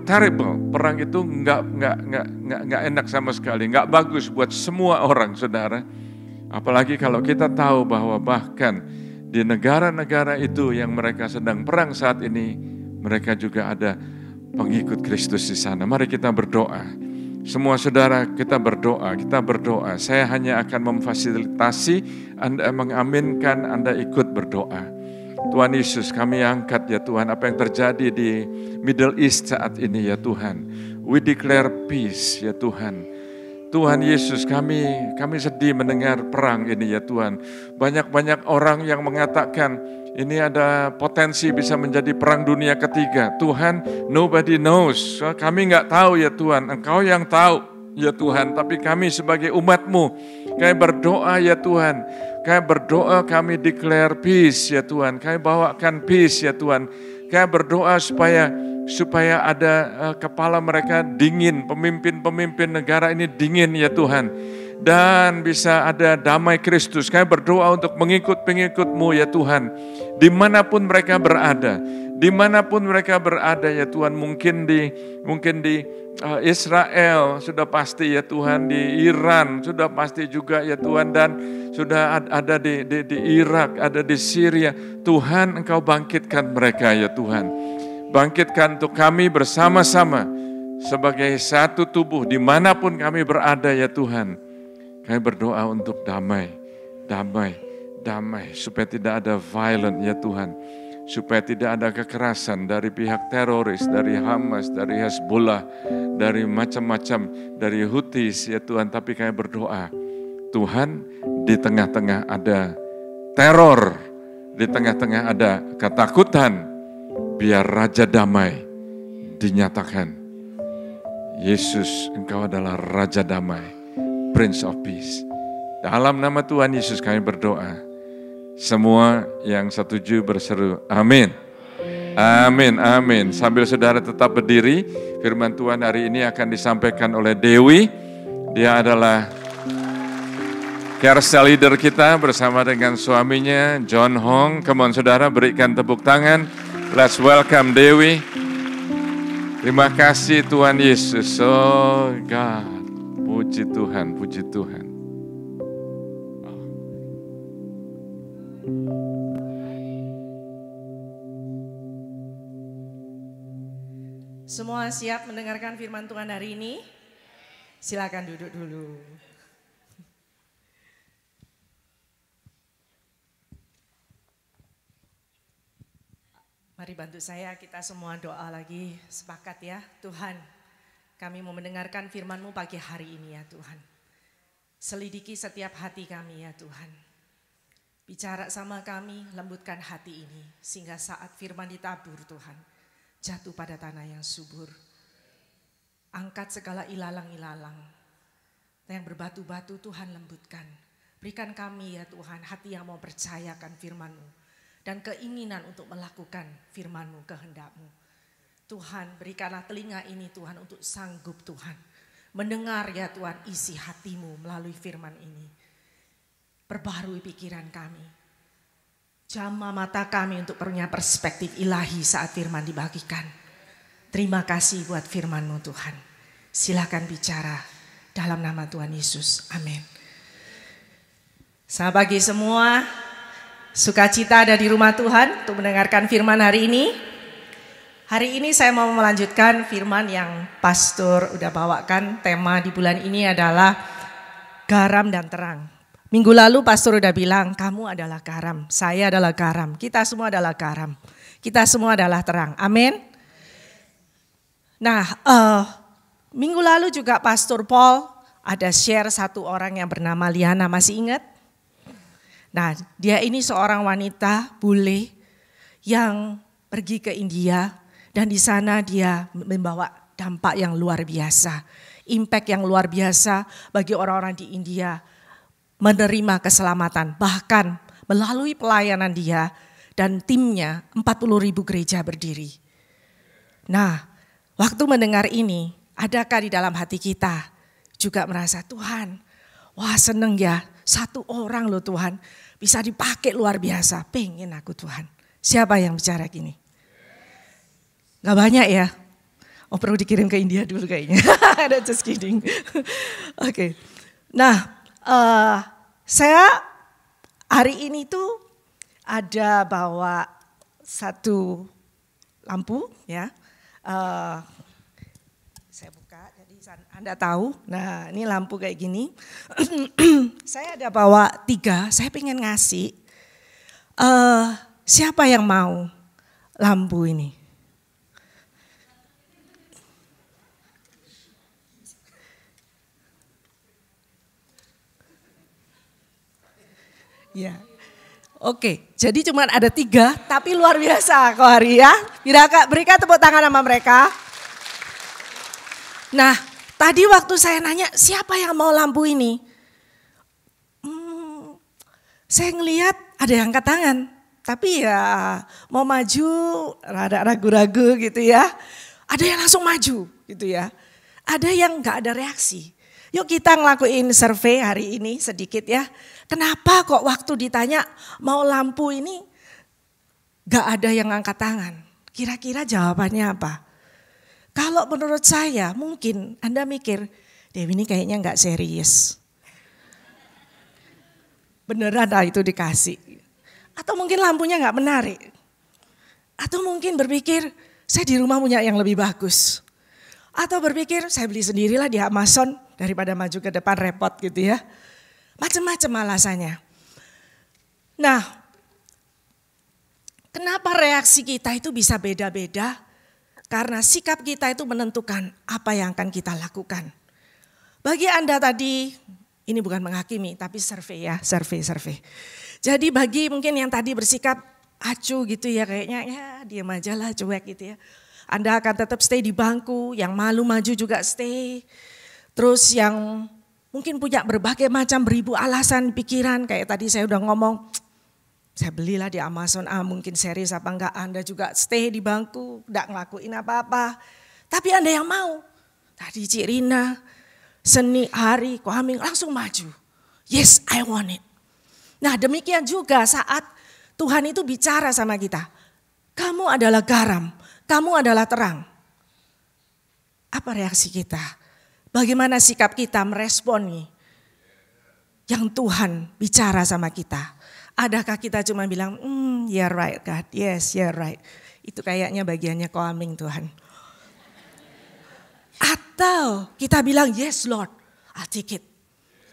terrible, perang itu nggak enak sama sekali, nggak bagus buat semua orang saudara. Apalagi kalau kita tahu bahwa bahkan di negara-negara itu yang mereka sedang perang saat ini, mereka juga ada pengikut Kristus di sana. Mari kita berdoa. Semua saudara, kita berdoa. Saya hanya akan memfasilitasi, Anda mengaminkan, Anda ikut berdoa. Tuhan Yesus, kami angkat ya Tuhan apa yang terjadi di Middle East saat ini ya Tuhan. We declare peace ya Tuhan. Tuhan Yesus, kami sedih mendengar perang ini ya Tuhan. Banyak orang yang mengatakan ini ada potensi bisa menjadi perang dunia ketiga. Tuhan, nobody knows. Kami nggak tahu ya Tuhan, Engkau yang tahu ya Tuhan. Tapi kami sebagai umat-Mu, kami berdoa ya Tuhan. Kami berdoa, kami declare peace ya Tuhan. Kami bawakan peace ya Tuhan. Kami berdoa supaya ada kepala mereka dingin, pemimpin negara ini dingin ya Tuhan. Dan bisa ada damai Kristus. Kami berdoa untuk pengikut-pengikut-Mu ya Tuhan. Dimanapun mereka berada ya Tuhan. Mungkin di Israel sudah pasti ya Tuhan. Di Iran sudah pasti juga ya Tuhan. Dan sudah ada di Irak, ada di Syria. Tuhan, Engkau bangkitkan mereka ya Tuhan. Bangkitkan untuk kami bersama-sama sebagai satu tubuh dimanapun kami berada ya Tuhan. Kami berdoa untuk damai, supaya tidak ada violent ya Tuhan. Supaya tidak ada kekerasan dari pihak teroris, dari Hamas, dari Hezbollah, dari macam-macam, dari Houthis ya Tuhan. Tapi kami berdoa, Tuhan, di tengah-tengah ada teror, di tengah-tengah ada ketakutan, biar Raja Damai dinyatakan. Yesus, Engkau adalah Raja Damai, Prince of Peace. Dalam nama Tuhan Yesus kami berdoa. Semua yang setuju berseru, amin. Amin, amin. Sambil saudara tetap berdiri, firman Tuhan hari ini akan disampaikan oleh Dewi. Dia adalah carousel leader kita bersama dengan suaminya, John Hong. Come on saudara, berikan tepuk tangan. Let's welcome Dewi. Terima kasih Tuhan Yesus. Oh God. Puji Tuhan, puji Tuhan. Semua siap mendengarkan firman Tuhan hari ini? Silakan duduk dulu. Mari bantu saya, kita semua doa lagi, sepakat ya. Tuhan, kami mau mendengarkan firman-Mu pagi hari ini ya Tuhan. Selidiki setiap hati kami ya Tuhan. Bicara sama kami, lembutkan hati ini. Sehingga saat firman ditabur Tuhan, jatuh pada tanah yang subur. Angkat segala ilalang-ilalang. Yang berbatu-batu Tuhan lembutkan. Berikan kami ya Tuhan hati yang mau percayakan firman-Mu. Dan keinginan untuk melakukan firman-Mu, kehendak-Mu. Tuhan berikanlah telinga ini Tuhan untuk sanggup Tuhan. Mendengar ya Tuhan isi hati-Mu melalui firman ini. Perbarui pikiran kami. Jamah mata kami untuk punya perspektif ilahi saat firman dibagikan. Terima kasih buat firman-Mu Tuhan. Silakan bicara dalam nama Tuhan Yesus. Amin. Selamat pagi semua. Sukacita ada di rumah Tuhan untuk mendengarkan firman hari ini. Hari ini saya mau melanjutkan firman yang pastor udah bawakan. Tema di bulan ini adalah garam dan terang. Minggu lalu pastor udah bilang kamu adalah garam, saya adalah garam, kita semua adalah garam. Kita semua adalah terang. Amin. Nah, minggu lalu juga Pastor Paul ada share satu orang yang bernama Liana, masih ingat? Nah, dia ini seorang wanita bule yang pergi ke India dan di sana dia membawa dampak yang luar biasa, impact yang luar biasa bagi orang-orang di India menerima keselamatan, bahkan melalui pelayanan dia dan timnya 40.000 gereja berdiri. Nah, waktu mendengar ini, adakah di dalam hati kita juga merasa Tuhan, wah seneng ya, satu orang loh Tuhan bisa dipakai luar biasa, pengen aku Tuhan. Siapa yang bicara gini? Gak banyak ya? Oh perlu dikirim ke India dulu kayaknya, just kidding. Oke. Nah saya hari ini tuh ada bawa satu lampu ya. Saya buka, jadi Anda tahu. Nah ini lampu kayak gini. Saya ada bawa 3, saya pengen ngasih. Siapa yang mau lampu ini? Ya. Oke, jadi cuma ada 3 tapi luar biasa kok hari ya. Berikan tepuk tangan sama mereka. Nah tadi waktu saya nanya siapa yang mau lampu ini. Saya ngelihat ada yang angkat tangan. Tapi ya mau maju rada ragu-ragu gitu ya. Ada yang langsung maju gitu ya. Ada yang gak ada reaksi. Yuk kita ngelakuin survei hari ini sedikit ya. Kenapa kok waktu ditanya mau lampu ini gak ada yang angkat tangan? Kira-kira jawabannya apa? Kalau menurut saya mungkin Anda mikir, Dewi ini kayaknya gak serius. Beneran lah itu dikasih. Atau mungkin lampunya gak menarik. Atau mungkin berpikir saya di rumah punya yang lebih bagus. Atau berpikir saya beli sendirilah di Amazon daripada maju ke depan repot gitu ya. Macam-macam alasannya. Nah, kenapa reaksi kita itu bisa beda-beda? Karena sikap kita itu menentukan apa yang akan kita lakukan. Bagi Anda tadi, ini bukan menghakimi tapi survei ya, survei. Jadi bagi mungkin yang tadi bersikap acuh gitu ya kayaknya ya diam aja lah cuek gitu ya. Anda akan tetap stay di bangku, yang malu maju juga stay. Terus yang mungkin punya berbagai macam beribu alasan pikiran, kayak tadi saya udah ngomong, saya belilah di Amazon, mungkin serius apa enggak, Anda juga stay di bangku, enggak ngelakuin apa-apa. Tapi Anda yang mau, tadi Cik Rina, Seni, Hari, Kohaming langsung maju. Yes, I want it. Nah demikian juga saat Tuhan itu bicara sama kita, kamu adalah garam. Kamu adalah terang. Apa reaksi kita? Bagaimana sikap kita meresponi yang Tuhan bicara sama kita? Adakah kita cuma bilang, you're right God, yes you're right. Itu kayaknya bagiannya Koaming Tuhan. Atau kita bilang, yes Lord, I'll take it.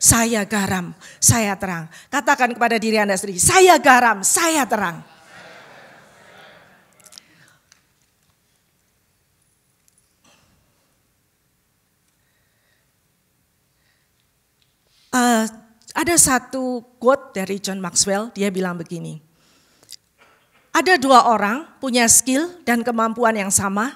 Saya garam, saya terang. Katakan kepada diri Anda sendiri, saya garam, saya terang. Ada satu quote dari John Maxwell, dia bilang begini. Ada 2 orang punya skill dan kemampuan yang sama.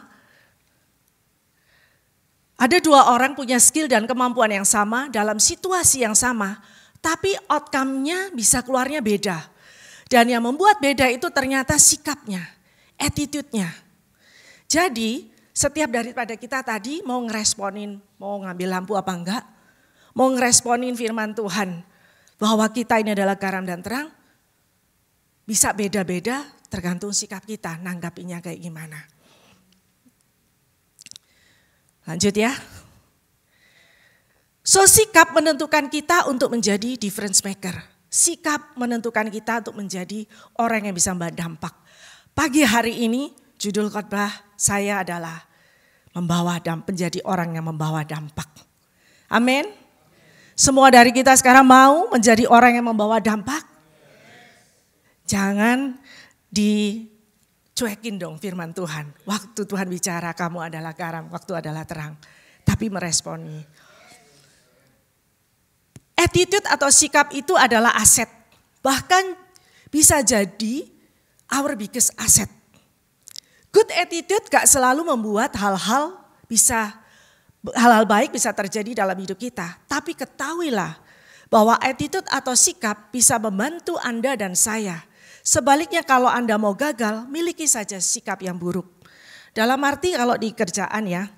Ada dua orang punya skill dan kemampuan yang sama dalam situasi yang sama, tapi outcome-nya bisa keluarnya beda. Dan yang membuat beda itu ternyata sikapnya, attitude-nya. Jadi setiap daripada kita tadi mau ngeresponin, mau ngambil lampu apa enggak, mau ngeresponin firman Tuhan bahwa kita ini adalah garam dan terang, bisa beda-beda tergantung sikap kita, nanggapinya kayak gimana. Lanjut ya. So sikap menentukan kita untuk menjadi difference maker. Sikap menentukan kita untuk menjadi orang yang bisa membawa dampak. Pagi hari ini judul khotbah saya adalah menjadi orang yang membawa dampak. Amin. Semua dari kita sekarang mau menjadi orang yang membawa dampak. Jangan dicuekin dong firman Tuhan. Waktu Tuhan bicara kamu adalah garam, waktu adalah terang. Tapi meresponi. Attitude atau sikap itu adalah aset. Bahkan bisa jadi our biggest asset. Good attitude gak selalu membuat hal-hal baik bisa terjadi dalam hidup kita. Tapi ketahuilah bahwa attitude atau sikap bisa membantu Anda dan saya. Sebaliknya kalau Anda mau gagal, miliki saja sikap yang buruk. Dalam arti kalau di kerjaan ya,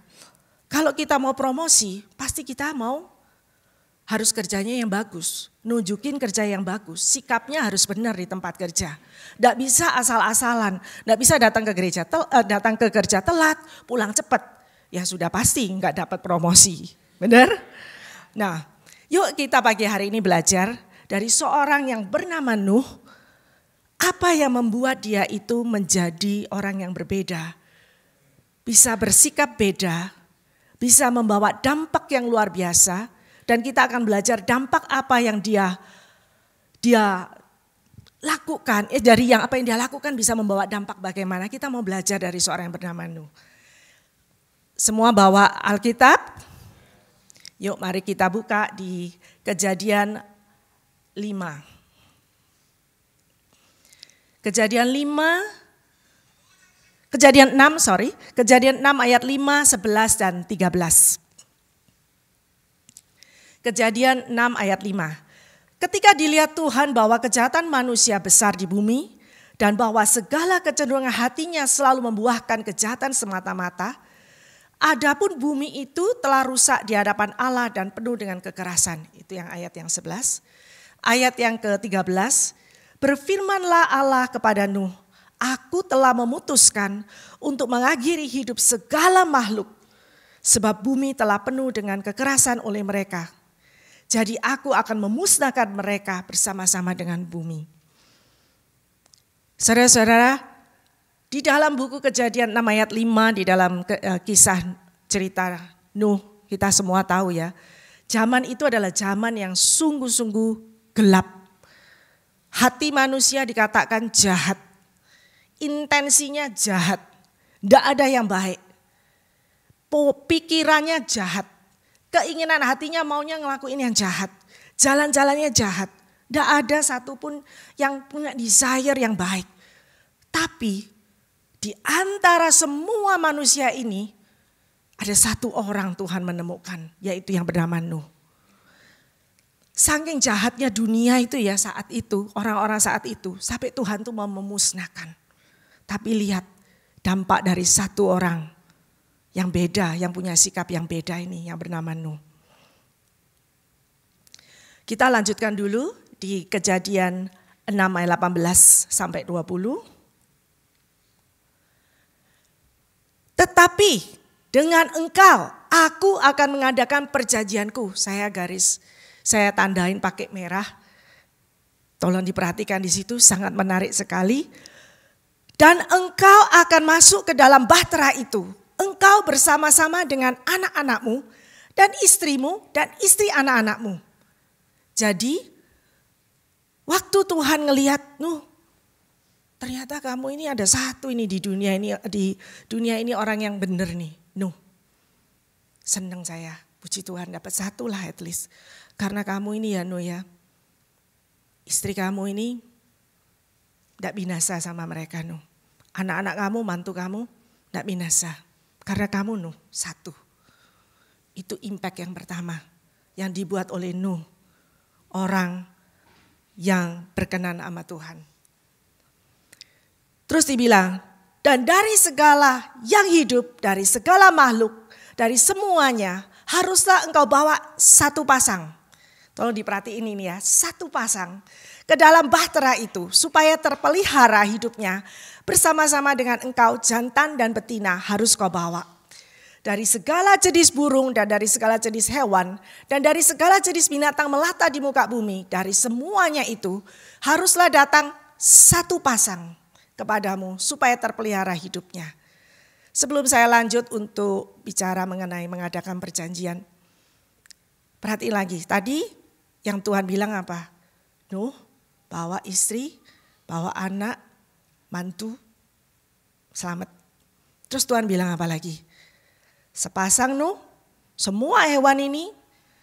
kalau kita mau promosi, pasti kita harus kerjanya yang bagus. Nunjukin kerja yang bagus, sikapnya harus benar di tempat kerja. Nggak bisa asal-asalan, nggak bisa datang ke kerja telat, pulang cepat. Ya sudah pasti nggak dapat promosi, benar? Nah, yuk kita pagi hari ini belajar dari seorang yang bernama Nuh. Apa yang membuat dia itu menjadi orang yang berbeda? Bisa bersikap beda, bisa membawa dampak yang luar biasa. Dan kita akan belajar dampak apa yang dia lakukan. Dari yang apa yang dia lakukan bisa membawa dampak bagaimana. Kita mau belajar dari seorang yang bernama Nuh. Semua bawa Alkitab? Yuk mari kita buka di Kejadian 5. Kejadian 6 ayat 5, 11 dan 13. Kejadian 6 ayat 5. Ketika dilihat Tuhan bahwa kejahatan manusia besar di bumi dan bahwa segala kecenderungan hatinya selalu membuahkan kejahatan semata-mata, adapun bumi itu telah rusak di hadapan Allah dan penuh dengan kekerasan. Itu yang ayat yang 11. Ayat yang ke-13. Berfirmanlah Allah kepada Nuh, aku telah memutuskan untuk mengakhiri hidup segala makhluk, sebab bumi telah penuh dengan kekerasan oleh mereka. Jadi aku akan memusnahkan mereka bersama-sama dengan bumi. Saudara-saudara, di dalam buku Kejadian 6 ayat 5, di dalam kisah cerita Nuh, kita semua tahu ya, zaman itu adalah zaman yang sungguh-sungguh gelap. Hati manusia dikatakan jahat, intensinya jahat, tidak ada yang baik. Pikirannya jahat, keinginan hatinya maunya ngelakuin yang jahat, jalan-jalannya jahat. Tidak ada satupun yang punya desire yang baik. Tapi di antara semua manusia ini ada satu orang Tuhan menemukan, yaitu yang bernama Nuh. Saking jahatnya dunia itu ya saat itu, orang-orang saat itu, sampai Tuhan tuh mau memusnahkan. Tapi lihat dampak dari satu orang yang beda, yang punya sikap yang beda ini, yang bernama Nuh. Kita lanjutkan dulu di Kejadian 6 ayat 18 sampai 20. Tetapi dengan engkau, aku akan mengadakan perjanjianku. Saya tandain pakai merah. Tolong diperhatikan di situ, sangat menarik sekali. Dan engkau akan masuk ke dalam bahtera itu. Engkau bersama-sama dengan anak-anakmu dan istrimu dan istri anak-anakmu. Jadi waktu Tuhan ngelihat Nuh, ternyata kamu ini ada satu ini di dunia ini orang yang benar nih, Nuh. Senang saya, puji Tuhan dapat satu lah at least. Karena kamu ini ya Nuh ya, istri kamu ini tidak binasa sama mereka Nuh. Anak-anak kamu, mantu kamu tidak binasa. Karena kamu Nuh satu. Itu impact yang pertama yang dibuat oleh Nuh, orang yang berkenan sama Tuhan. Terus dibilang, dan dari segala yang hidup, dari segala makhluk, dari semuanya, haruslah engkau bawa satu pasang. Tolong diperhatiin ini ya, satu pasang ke dalam bahtera itu supaya terpelihara hidupnya bersama-sama dengan engkau, jantan dan betina harus kau bawa. Dari segala jenis burung dan dari segala jenis hewan dan dari segala jenis binatang melata di muka bumi, dari semuanya itu haruslah datang satu pasang kepadamu supaya terpelihara hidupnya. Sebelum saya lanjut untuk bicara mengenai mengadakan perjanjian, perhati lagi tadi yang Tuhan bilang apa? Nuh, bawa istri, bawa anak, mantu, selamat. Terus Tuhan bilang apa lagi? Sepasang Nuh, semua hewan ini,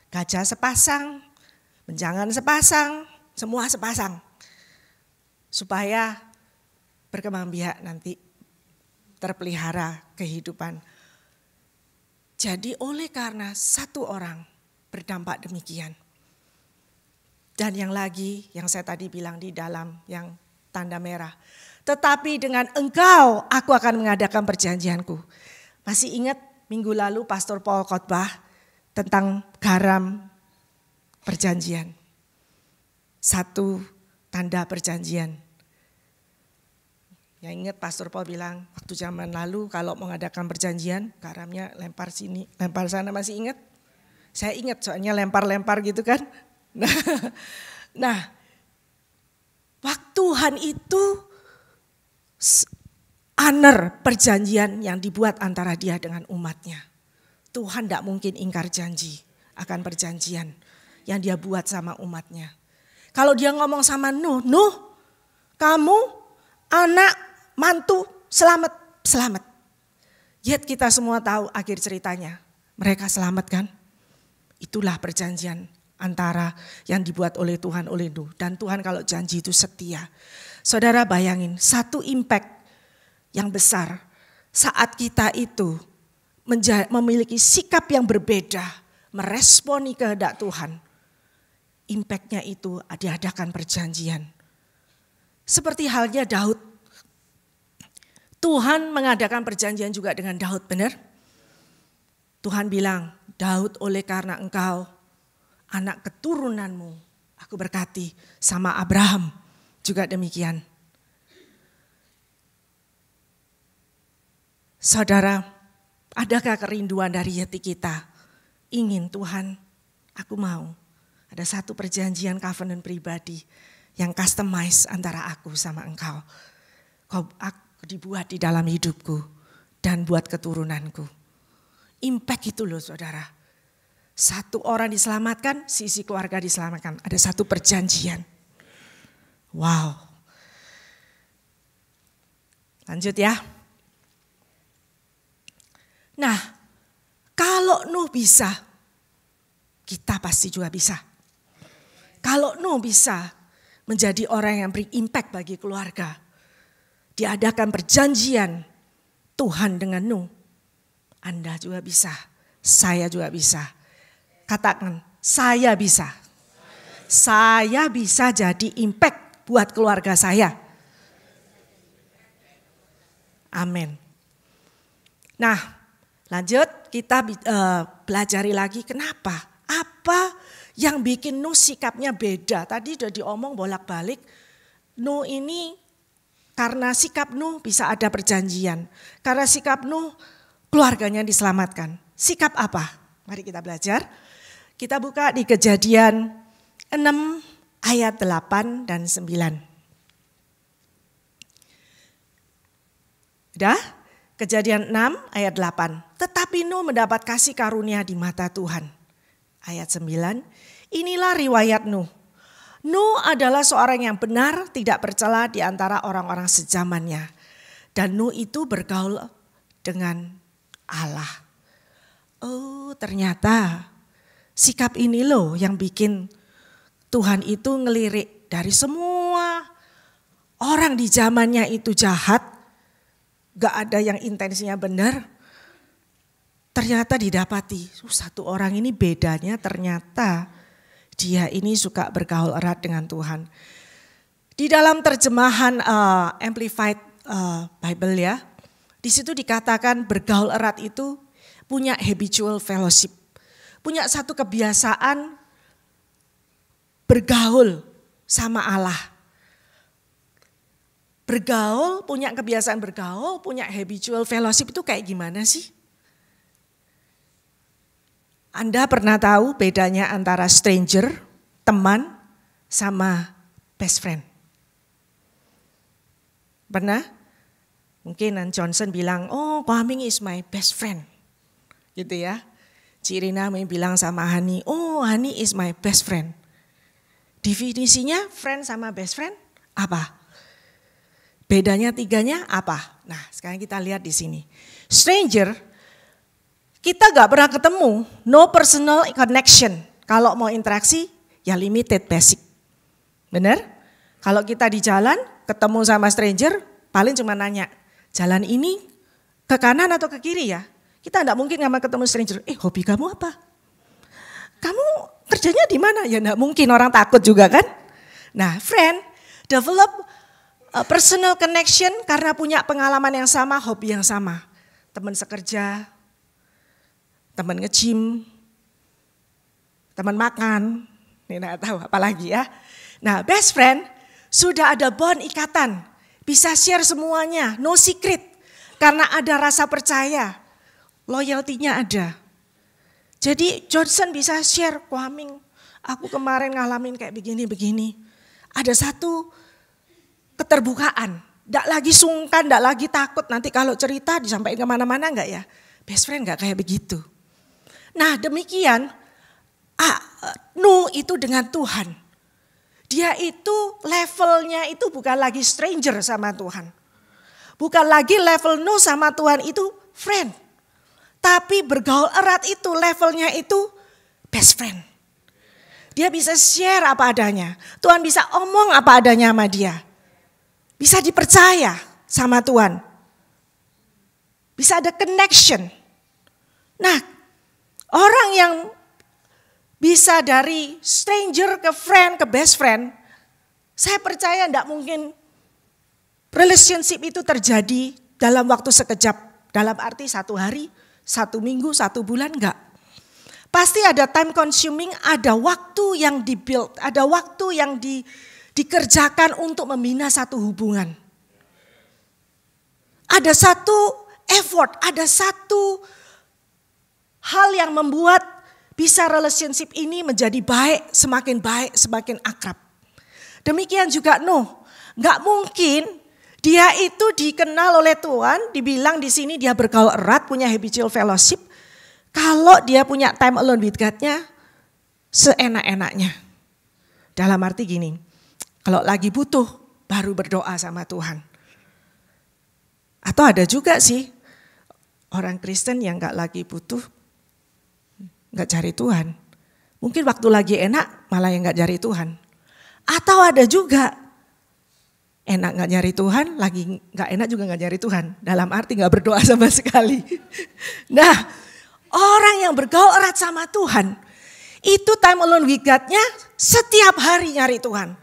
gajah sepasang, menjangan sepasang, semua sepasang. Supaya berkembang biak nanti terpelihara kehidupan. Jadi oleh karena satu orang berdampak demikian. Dan yang lagi yang saya tadi bilang di dalam yang tanda merah. Tetapi dengan engkau aku akan mengadakan perjanjianku. Masih ingat minggu lalu Pastor Paul khotbah tentang garam perjanjian. Satu tanda perjanjian. Yang ingat Pastor Paul bilang waktu zaman lalu kalau mengadakan perjanjian garamnya lempar sini, lempar sana, masih ingat? Saya ingat soalnya lempar-lempar gitu kan. Nah, waktu Tuhan itu honor perjanjian yang dibuat antara dia dengan umatnya. Tuhan tidak mungkin ingkar janji akan perjanjian yang dia buat sama umatnya. Kalau dia ngomong sama Nuh, Nuh kamu anak mantu selamat, selamat. Yet kita semua tahu akhir ceritanya. Mereka selamat kan? Itulah perjanjian antara yang dibuat oleh Tuhan oleh Nuh. Dan Tuhan kalau janji itu setia. Saudara bayangin satu impact yang besar saat kita itu memiliki sikap yang berbeda. Meresponi kehendak Tuhan. Impactnya itu diadakan perjanjian. Seperti halnya Daud. Tuhan mengadakan perjanjian juga dengan Daud, benar? Tuhan bilang, Daud oleh karena engkau anak keturunanmu, aku berkati, sama Abraham juga demikian. Saudara, adakah kerinduan dari hati kita? Ingin Tuhan, aku mau ada satu perjanjian covenant pribadi yang customize antara aku sama engkau. Aku dibuat di dalam hidupku dan buat keturunanku. Impact itu loh saudara. Satu orang diselamatkan, sisi keluarga diselamatkan. Ada satu perjanjian. Wow. Lanjut ya. Nah, kalau Nuh bisa, kita pasti juga bisa. Kalau Nuh bisa menjadi orang yang berimpact bagi keluarga. Diadakan perjanjian Tuhan dengan Nuh. Anda juga bisa, saya juga bisa. Katakan, saya bisa. Saya bisa jadi impact buat keluarga saya. Amin. Nah, lanjut kita belajari lagi kenapa. Apa yang bikin Nuh sikapnya beda. Tadi sudah diomong bolak-balik. Nuh ini karena sikap Nuh bisa ada perjanjian. Karena sikap Nuh keluarganya diselamatkan. Sikap apa? Mari kita belajar. Kita buka di Kejadian 6 ayat 8 dan 9. Udah? Kejadian 6 ayat 8. Tetapi Nuh mendapat kasih karunia di mata Tuhan. Ayat 9. Inilah riwayat Nuh. Nuh adalah seorang yang benar, tidak bercela di antara orang-orang sezamannya. Dan Nuh itu bergaul dengan Allah. Oh, ternyata sikap ini loh yang bikin Tuhan itu ngelirik dari semua orang di zamannya itu jahat. Gak ada yang intensinya benar. ternyata didapati, satu orang ini bedanya ternyata dia ini suka bergaul erat dengan Tuhan. Di dalam terjemahan Amplified Bible ya, di situ dikatakan bergaul erat itu punya habitual fellowship, punya satu kebiasaan bergaul sama Allah. Bergaul, punya kebiasaan bergaul, punya habitual fellowship itu kayak gimana sih? Anda pernah tahu bedanya antara stranger, teman, sama best friend? Pernah? Mungkin Nan Johnson bilang, oh Kwaming is my best friend. Gitu ya. Cirina bilang sama Hani, oh Hani is my best friend. Definisinya friend sama best friend apa? Bedanya tiganya apa? Nah sekarang kita lihat di sini. Stranger, kita gak pernah ketemu, no personal connection. Kalau mau interaksi, ya limited basic. Benar? Kalau kita di jalan, ketemu sama stranger, paling cuma nanya, jalan ini ke kanan atau ke kiri ya? Kita gak mungkin sama ketemu stranger, hobi kamu apa? Kamu kerjanya di mana? Ya gak mungkin, orang takut juga kan? Nah friend, develop personal connection karena punya pengalaman yang sama, hobi yang sama. Teman sekerja, teman nge-gym, teman makan, ini gak tahu apalagi ya. Nah best friend sudah ada bond ikatan, bisa share semuanya, no secret. Karena ada rasa percaya, loyalty-nya ada. Jadi Johnson bisa share, Kwaming aku kemarin ngalamin kayak begini-begini. Ada satu keterbukaan, gak lagi sungkan, gak lagi takut nanti kalau cerita disampaikan kemana-mana enggak ya. Best friend gak kayak begitu. Nah demikian Nuh itu dengan Tuhan. Dia itu levelnya itu bukan lagi stranger sama Tuhan. Bukan lagi level Nuh sama Tuhan itu friend. Tapi bergaul erat itu levelnya itu best friend. Dia bisa share apa adanya. Tuhan bisa omong apa adanya sama dia. Bisa dipercaya sama Tuhan. Bisa ada connection. Nah, orang yang bisa dari stranger ke friend, ke best friend, saya percaya tidak mungkin relationship itu terjadi dalam waktu sekejap. Dalam arti 1 hari, 1 minggu, 1 bulan, enggak. Pasti ada time consuming, ada waktu yang dibuild, ada waktu yang dikerjakan untuk membina satu hubungan. Ada satu effort, ada satu hal yang membuat bisa relationship ini menjadi baik, semakin akrab. Demikian juga Nuh, gak mungkin dia itu dikenal oleh Tuhan, dibilang di sini dia bergaul erat, punya habitual fellowship, kalau dia punya time alone with God-nya seenak-enaknya. Dalam arti gini, kalau lagi butuh baru berdoa sama Tuhan. Atau ada juga sih orang Kristen yang gak lagi butuh, gak cari Tuhan. Mungkin waktu lagi enak malah yang gak cari Tuhan. Atau ada juga enak gak nyari Tuhan, lagi gak enak juga gak nyari Tuhan. Dalam arti gak berdoa sama sekali. Nah orang yang bergaul erat sama Tuhan, itu time alone with God-nya setiap hari nyari Tuhan.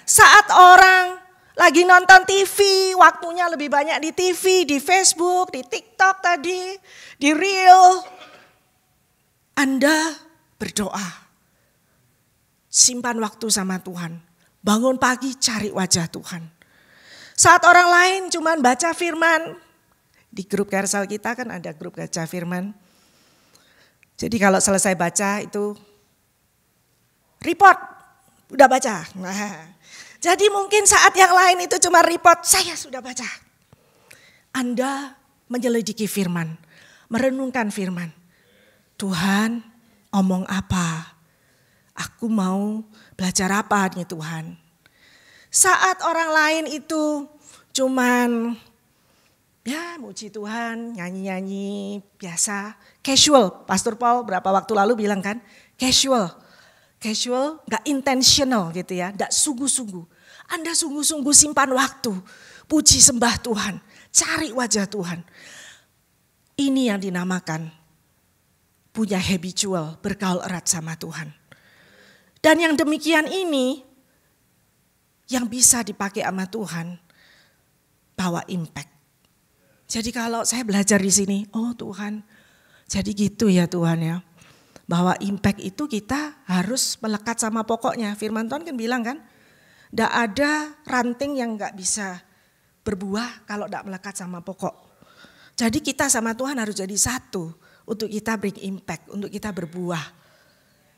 Saat orang lagi nonton TV, waktunya lebih banyak di TV, di Facebook, di TikTok tadi, di Reel. Anda berdoa, simpan waktu sama Tuhan. Bangun pagi cari wajah Tuhan. Saat orang lain cuman baca firman, di grup Kersal kita kan ada grup baca firman. Jadi kalau selesai baca itu report, udah baca. Nah, jadi mungkin saat yang lain itu cuma report, saya sudah baca. Anda menyelidiki firman, merenungkan firman. Tuhan omong apa? Aku mau belajar apa nih Tuhan? Saat orang lain itu cuman ya muji Tuhan, nyanyi-nyanyi biasa, casual. Pastor Paul berapa waktu lalu bilang kan, casual, gak intentional gitu ya, gak sungguh-sungguh. Anda sungguh-sungguh simpan waktu, puji sembah Tuhan, cari wajah Tuhan. Ini yang dinamakan punya habitual, bergaul erat sama Tuhan. Dan yang demikian ini yang bisa dipakai sama Tuhan bawa impact. Jadi kalau saya belajar di sini, oh Tuhan, jadi gitu ya Tuhan ya. Bahwa impact itu kita harus melekat sama pokoknya. Firman Tuhan kan bilang kan, tidak ada ranting yang gak bisa berbuah kalau tidak melekat sama pokok. Jadi kita sama Tuhan harus jadi satu untuk kita bring impact, untuk kita berbuah.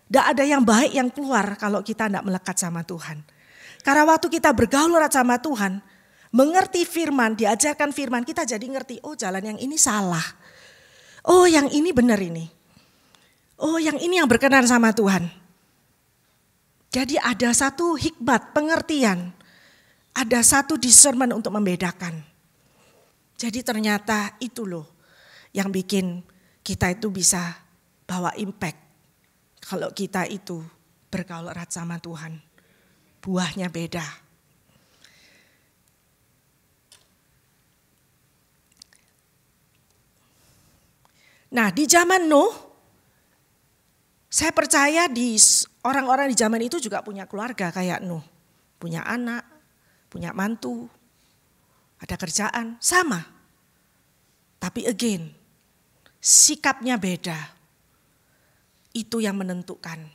Tidak ada yang baik yang keluar kalau kita tidak melekat sama Tuhan. Karena waktu kita bergaul erat sama Tuhan, mengerti firman, diajarkan firman, kita jadi ngerti, oh jalan yang ini salah. Oh yang ini benar ini. Oh yang ini yang berkenan sama Tuhan. Jadi ada satu hikmat, pengertian. Ada satu discernment untuk membedakan. Jadi ternyata itu loh yang bikin kita itu bisa bawa impact. Kalau kita itu bergaul erat sama Tuhan. Buahnya beda. Nah di zaman Nuh, saya percaya di orang-orang di zaman itu juga punya keluarga kayak Nuh. Punya anak, punya mantu, ada kerjaan, sama. Tapi again, sikapnya beda. Itu yang menentukan.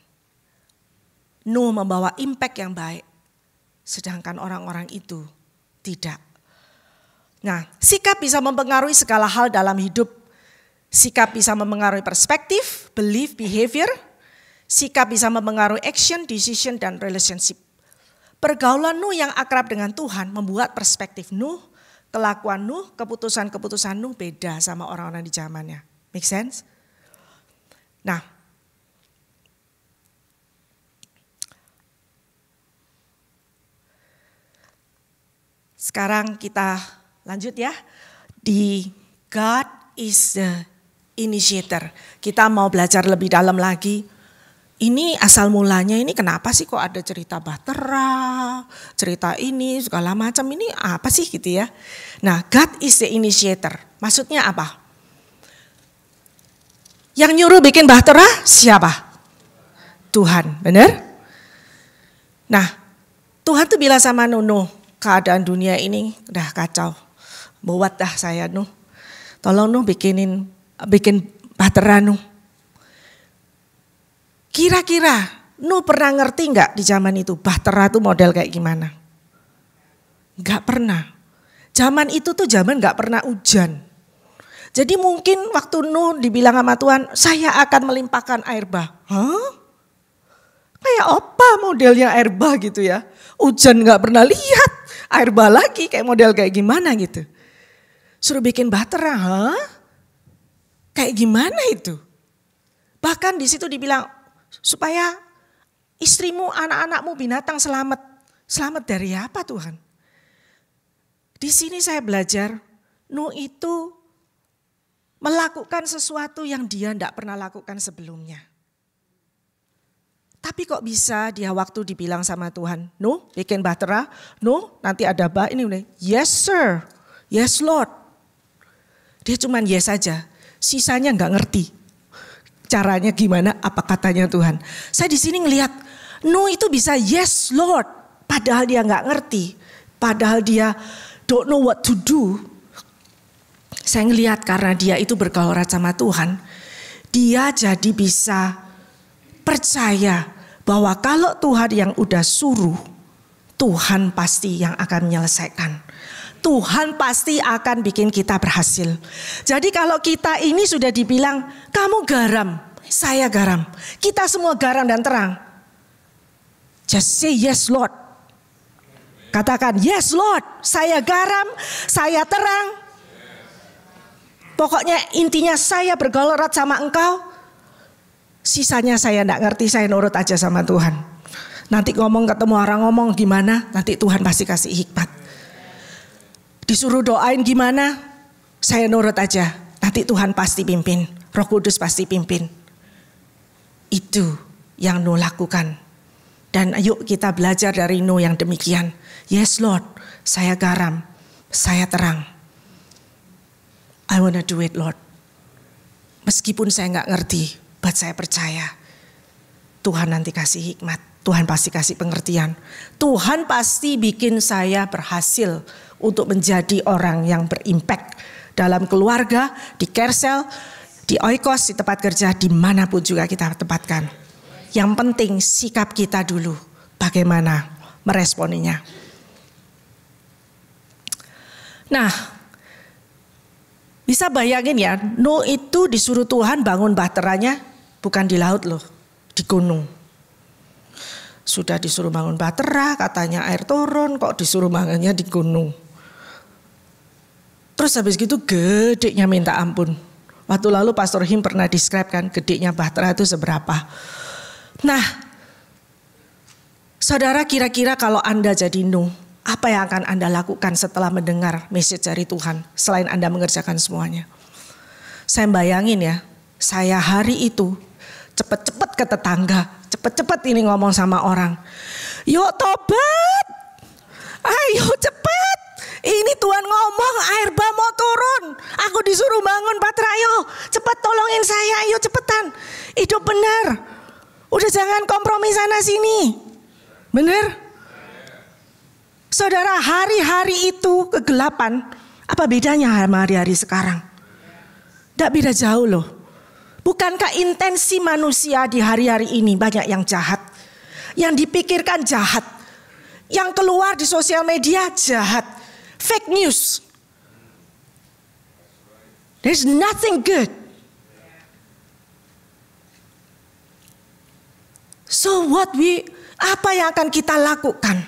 Nuh membawa impact yang baik, sedangkan orang-orang itu tidak. Nah, sikap bisa mempengaruhi segala hal dalam hidup. Sikap bisa mempengaruhi perspektif, belief, behavior. Sikap bisa mempengaruhi action, decision, dan relationship. Pergaulan Nuh yang akrab dengan Tuhan membuat perspektif Nuh, kelakuan Nuh, keputusan-keputusan Nuh beda sama orang-orang di zamannya. Make sense? Nah, sekarang kita lanjut ya. Di God is the initiator. Kita mau belajar lebih dalam lagi. Ini asal mulanya ini kenapa sih kok ada cerita Bahtera, cerita ini segala macam, ini apa sih gitu ya. Nah God is the initiator, maksudnya apa? Yang nyuruh bikin Bahtera siapa? Tuhan, benar? Nah Tuhan tuh bilang sama Nuh, keadaan dunia ini udah kacau, buat dah saya Nuh, tolong Nuh bikin Bahtera Nuh. Kira-kira Nuh pernah ngerti nggak di zaman itu Bahtera itu model kayak gimana? Nggak pernah. Zaman itu tuh zaman nggak pernah hujan. Jadi mungkin waktu Nuh dibilang sama Tuhan, saya akan melimpahkan air bah. Hah? Kayak apa modelnya air bah gitu ya? Hujan nggak pernah lihat, air bah lagi kayak model kayak gimana gitu. Suruh bikin Bahtera, hah? Kayak gimana itu? Bahkan di situ dibilang, supaya istrimu, anak-anakmu, binatang selamat. Selamat dari apa Tuhan? Di sini saya belajar, Nuh itu melakukan sesuatu yang dia tidak pernah lakukan sebelumnya. Tapi kok bisa dia waktu dibilang sama Tuhan, Nuh bikin Bahtera, Nuh nanti ada bah ini, yes sir, yes Lord. Dia cuman yes saja, sisanya nggak ngerti. Caranya gimana, apa katanya Tuhan. Saya di sini ngelihat Nuh itu bisa yes Lord. Padahal dia gak ngerti. Padahal dia don't know what to do. Saya ngelihat karena dia itu bergaul erat sama Tuhan. Dia jadi bisa percaya bahwa kalau Tuhan yang udah suruh, Tuhan pasti yang akan menyelesaikan. Tuhan pasti akan bikin kita berhasil. Jadi kalau kita ini sudah dibilang, kamu garam, saya garam. Kita semua garam dan terang. Just say yes Lord. Katakan yes Lord, saya garam, saya terang. Pokoknya intinya saya bergaul erat sama engkau. Sisanya saya enggak ngerti, saya nurut aja sama Tuhan. Nanti ngomong ketemu orang ngomong gimana, nanti Tuhan pasti kasih hikmat. Disuruh doain gimana, saya nurut aja. Nanti Tuhan pasti pimpin, Roh Kudus pasti pimpin. Itu yang Nuh lakukan. Dan yuk kita belajar dari Nuh yang demikian. Yes Lord, saya garam, saya terang. I wanna do it Lord. Meskipun saya gak ngerti, But saya percaya Tuhan nanti kasih hikmat. Tuhan pasti kasih pengertian. Tuhan pasti bikin saya berhasil untuk menjadi orang yang berimpact dalam keluarga, di Kersel, di Oikos, di tempat kerja, dimanapun juga kita tempatkan. Yang penting sikap kita dulu, bagaimana meresponinya. Nah, bisa bayangin ya, Nuh itu disuruh Tuhan bangun bahteranya bukan di laut loh, di gunung. Sudah disuruh bangun bahtera, katanya air turun, kok disuruh bangunnya di gunung. Terus habis gitu gedenya minta ampun. Waktu lalu Pastor Him pernah describe kan gedenya bahtera itu seberapa. Nah, saudara kira-kira kalau Anda jadi Nuh, apa yang akan Anda lakukan setelah mendengar message dari Tuhan selain Anda mengerjakan semuanya? Saya bayangin ya, saya hari itu cepet-cepet ke tetangga, cepet-cepet ini ngomong sama orang. Yuk tobat, ayo cepet. Ini Tuhan ngomong air bah mau turun. Aku disuruh bangun bahtera, ayo cepet tolongin saya, ayo cepetan. Hidup benar. Udah jangan kompromi sana sini. Benar? Saudara, hari-hari itu kegelapan, apa bedanya sama hari-hari sekarang? Tidak beda jauh loh. Bukankah intensi manusia di hari-hari ini banyak yang jahat? Yang dipikirkan jahat. Yang keluar di sosial media jahat. Fake news. There's nothing good. So apa yang akan kita lakukan?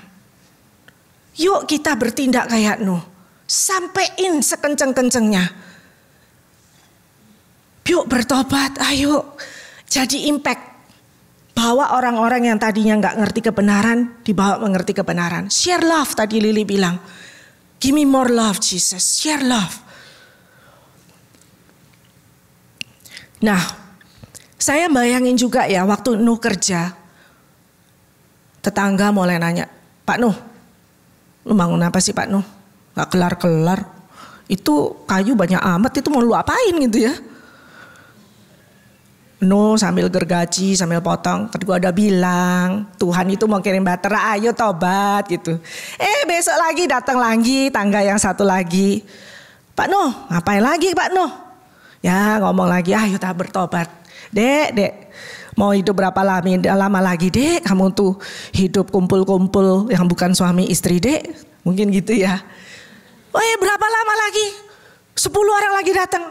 Yuk kita bertindak kayak Nuh. Sampein sekenceng-kencengnya. Yuk bertobat, ayo jadi impact. Bawa orang-orang yang tadinya gak ngerti kebenaran, dibawa mengerti kebenaran. Share love tadi Lily bilang. Give me more love Jesus, share love. Nah, saya bayangin juga ya waktu Nuh kerja. Tetangga mulai nanya, Pak Nuh, lu bangun apa sih Pak Nuh? Gak kelar-kelar. Itu kayu banyak amat, itu mau lu apain gitu ya? Nuh sambil gergaji, sambil potong. Tadi gua ada bilang, Tuhan itu mau kirim bahtera, ayo tobat gitu. Besok lagi datang lagi tangga yang satu lagi. Pak Nuh, ngapain lagi Pak Nuh? Ya ngomong lagi, ayo kita bertobat. Dek, mau hidup berapa lama lagi dek? Kamu tuh hidup kumpul-kumpul yang bukan suami istri dek. Mungkin gitu ya. Berapa lama lagi? 10 orang lagi datang.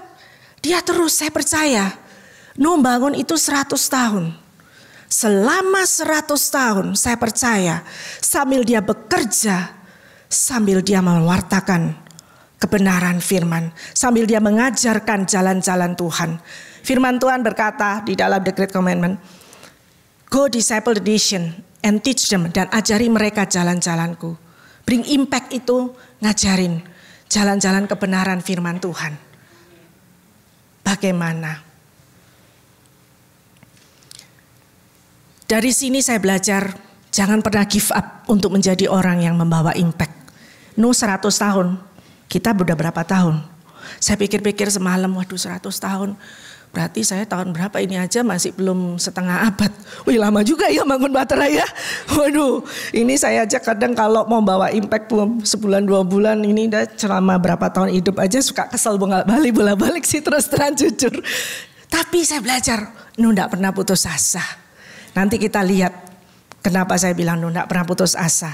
Dia terus, saya percaya. Nuh bangun itu 100 tahun. Selama 100 tahun saya percaya sambil dia bekerja, sambil dia mewartakan kebenaran firman, sambil dia mengajarkan jalan-jalan Tuhan. Firman Tuhan berkata di dalam The Great Commandment, Go disciple the nation and teach them, dan ajari mereka jalan-jalanku. Bring impact itu ngajarin jalan-jalan kebenaran firman Tuhan. Bagaimana? Dari sini saya belajar jangan pernah give up untuk menjadi orang yang membawa impact. Nuh 100 tahun, kita udah berapa tahun? Saya pikir-pikir semalam, waduh 100 tahun. Berarti saya tahun berapa ini aja masih belum setengah abad. Wih lama juga ya bangun bahtera ya. Waduh ini saya aja kadang kalau mau bawa impact sebulan 2 bulan ini udah selama berapa tahun hidup aja suka kesel bolak-balik sih terus terang jujur. Tapi saya belajar, Nuh gak pernah putus asa. Nanti kita lihat kenapa saya bilang Nuh gak pernah putus asa.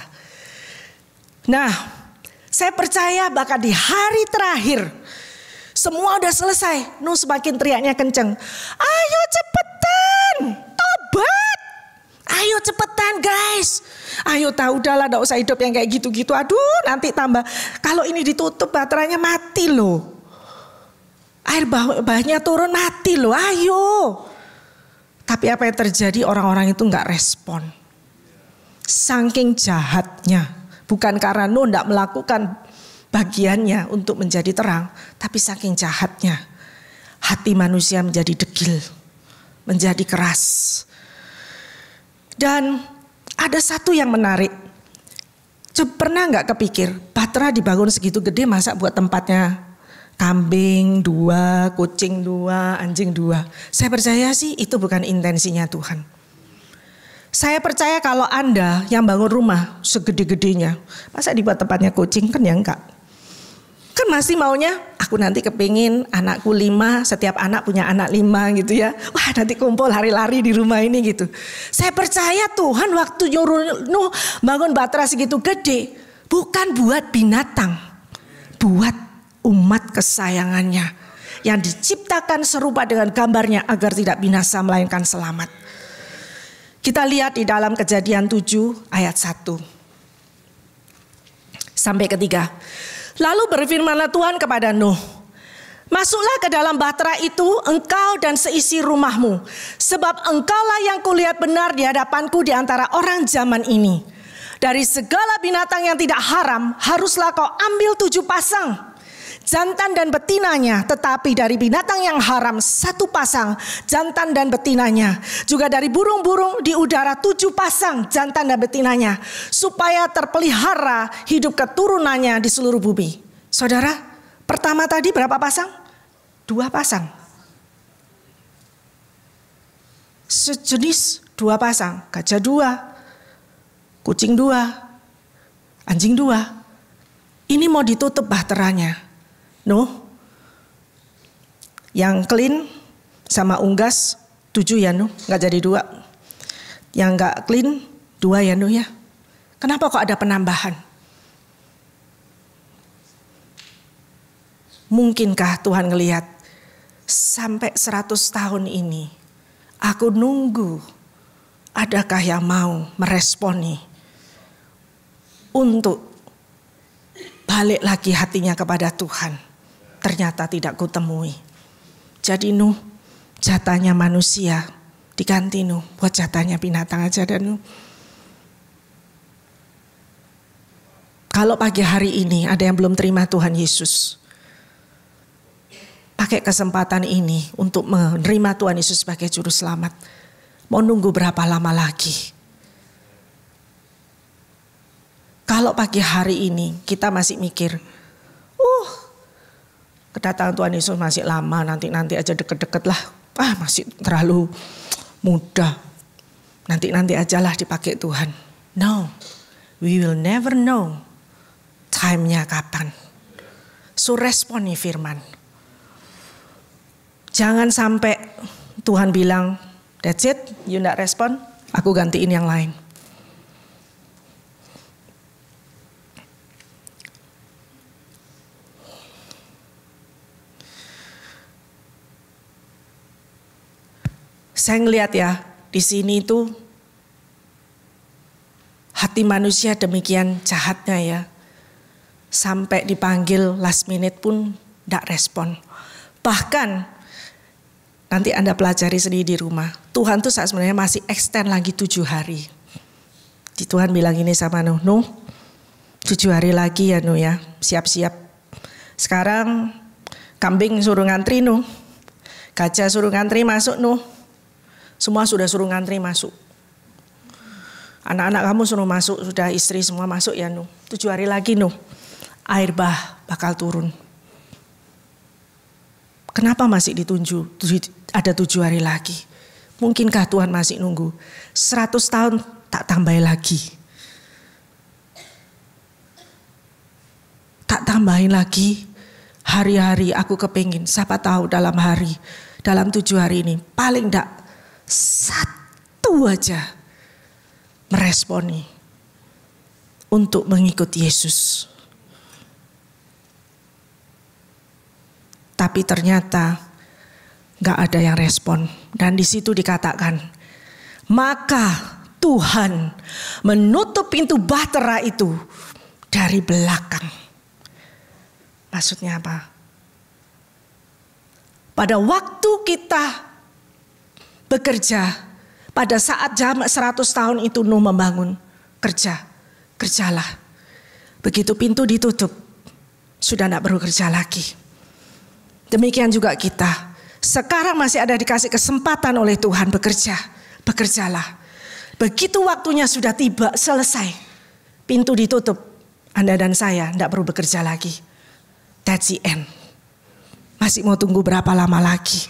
Nah saya percaya bahkan di hari terakhir semua udah selesai. Nuh semakin teriaknya kenceng. Ayo cepetan, tobat. Ayo cepetan guys. Ayo tahu udahlah gak usah hidup yang kayak gitu-gitu. Aduh nanti tambah. Kalau ini ditutup bahteranya mati loh. Air bahnya turun mati loh. Ayo. Tapi apa yang terjadi orang-orang itu gak respon. Saking jahatnya. Bukan karena Nuh gak melakukan bagiannya untuk menjadi terang. Tapi saking jahatnya. Hati manusia menjadi degil. Menjadi keras. Dan ada satu yang menarik. Pernah gak kepikir bahtera dibangun segitu gede masa buat tempatnya kambing 2, kucing 2, anjing 2. Saya percaya sih itu bukan intensinya Tuhan. Saya percaya kalau Anda yang bangun rumah segede-gedenya, masa dibuat tempatnya kucing, kan ya enggak. Kan masih maunya, aku nanti kepingin anakku 5, setiap anak punya anak 5 gitu ya. Wah, nanti kumpul lari-lari di rumah ini gitu. Saya percaya Tuhan waktu nyuruh Nuh bangun batra segitu gede, bukan buat binatang, buat umat kesayangannya yang diciptakan serupa dengan gambarnya agar tidak binasa melainkan selamat. Kita lihat di dalam Kejadian 7 ayat 1 sampai 3. Lalu berfirmanlah Tuhan kepada Nuh, masuklah ke dalam bahtera itu engkau dan seisi rumahmu, sebab engkaulah yang kulihat benar di hadapanku di antara orang zaman ini. Dari segala binatang yang tidak haram haruslah kau ambil 7 pasang, jantan dan betinanya, tetapi dari binatang yang haram 1 pasang, jantan dan betinanya. Juga dari burung-burung di udara 7 pasang, jantan dan betinanya, supaya terpelihara hidup keturunannya di seluruh bumi. Saudara, pertama tadi berapa pasang? 2 pasang. Sejenis 2 pasang, gajah 2, kucing 2, anjing 2. Ini mau ditutup bahteranya. Nuh, yang clean sama unggas 7 ya Nuh, gak jadi 2. Yang gak clean 2 ya Nuh ya. Kenapa kok ada penambahan? Mungkinkah Tuhan ngelihat sampai 100 tahun ini aku nunggu adakah yang mau meresponi untuk balik lagi hatinya kepada Tuhan. Ternyata tidak kutemui. Jadi Nuh, jatahnya manusia diganti Nuh, buat jatahnya binatang aja dan Nuh. Kalau pagi hari ini ada yang belum terima Tuhan Yesus, pakai kesempatan ini untuk menerima Tuhan Yesus sebagai juru selamat. Mau nunggu berapa lama lagi? Kalau pagi hari ini kita masih mikir, kedatangan Tuhan Yesus masih lama, nanti aja deket-deket lah. Masih terlalu muda. Nanti aja lah dipakai Tuhan. No, we will never know time-nya kapan. So responi firman. Jangan sampai Tuhan bilang, that's it, you nggak respon, aku gantiin yang lain. Saya ngelihat ya, di sini itu hati manusia demikian jahatnya ya. Sampai dipanggil last minute pun tidak respon. Bahkan nanti Anda pelajari sendiri di rumah. Tuhan tuh sebenarnya masih extend lagi 7 hari. Tuhan bilang ini sama Nuh, 7 hari lagi ya Nuh ya, siap-siap. Sekarang kambing suruh ngantri Nuh, gajah suruh ngantri masuk Nuh. Semua sudah suruh ngantri masuk. Anak-anak kamu suruh masuk, sudah istri semua masuk ya Nuh. 7 hari lagi Nuh, air bah bakal turun. Kenapa masih ditunjuk ada 7 hari lagi? Mungkinkah Tuhan masih nunggu 100 tahun tak tambah lagi? Tak tambahin lagi hari-hari aku kepingin. Siapa tahu dalam 7 hari ini paling enggak 1 aja meresponi untuk mengikuti Yesus. Tapi ternyata gak ada yang respon. Dan di situ dikatakan, maka Tuhan menutup pintu bahtera itu dari belakang. Maksudnya apa? Pada waktu kita bekerja, pada saat jam 100 tahun itu Nuh membangun, kerjalah. Begitu pintu ditutup, sudah tidak perlu kerja lagi. Demikian juga kita, sekarang masih ada dikasih kesempatan oleh Tuhan bekerjalah. Begitu waktunya sudah tiba, selesai, pintu ditutup, Anda dan saya tidak perlu bekerja lagi. That's the end. Masih mau tunggu berapa lama lagi?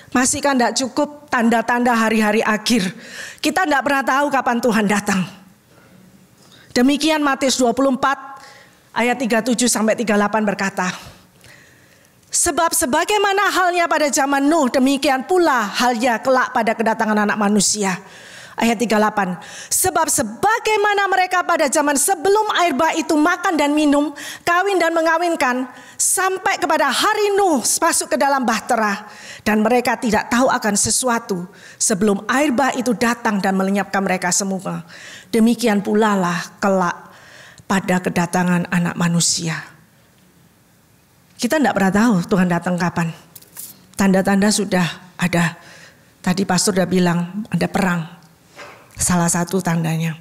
Masih kan tidak cukup tanda-tanda hari-hari akhir. Kita tidak pernah tahu kapan Tuhan datang. Demikian Matius 24 ayat 37 sampai 38 berkata, sebab sebagaimana halnya pada zaman Nuh, demikian pula halnya kelak pada kedatangan Anak Manusia. Ayat 38, sebab sebagaimana mereka pada zaman sebelum air bah itu makan dan minum, kawin dan mengawinkan, sampai kepada hari Nuh masuk ke dalam bahtera, dan mereka tidak tahu akan sesuatu sebelum air bah itu datang dan melenyapkan mereka semua. Demikian pula lah kelak pada kedatangan Anak Manusia. Kita tidak pernah tahu Tuhan datang kapan. Tanda-tanda sudah ada. Tadi pastor sudah bilang ada perang. Salah satu tandanya.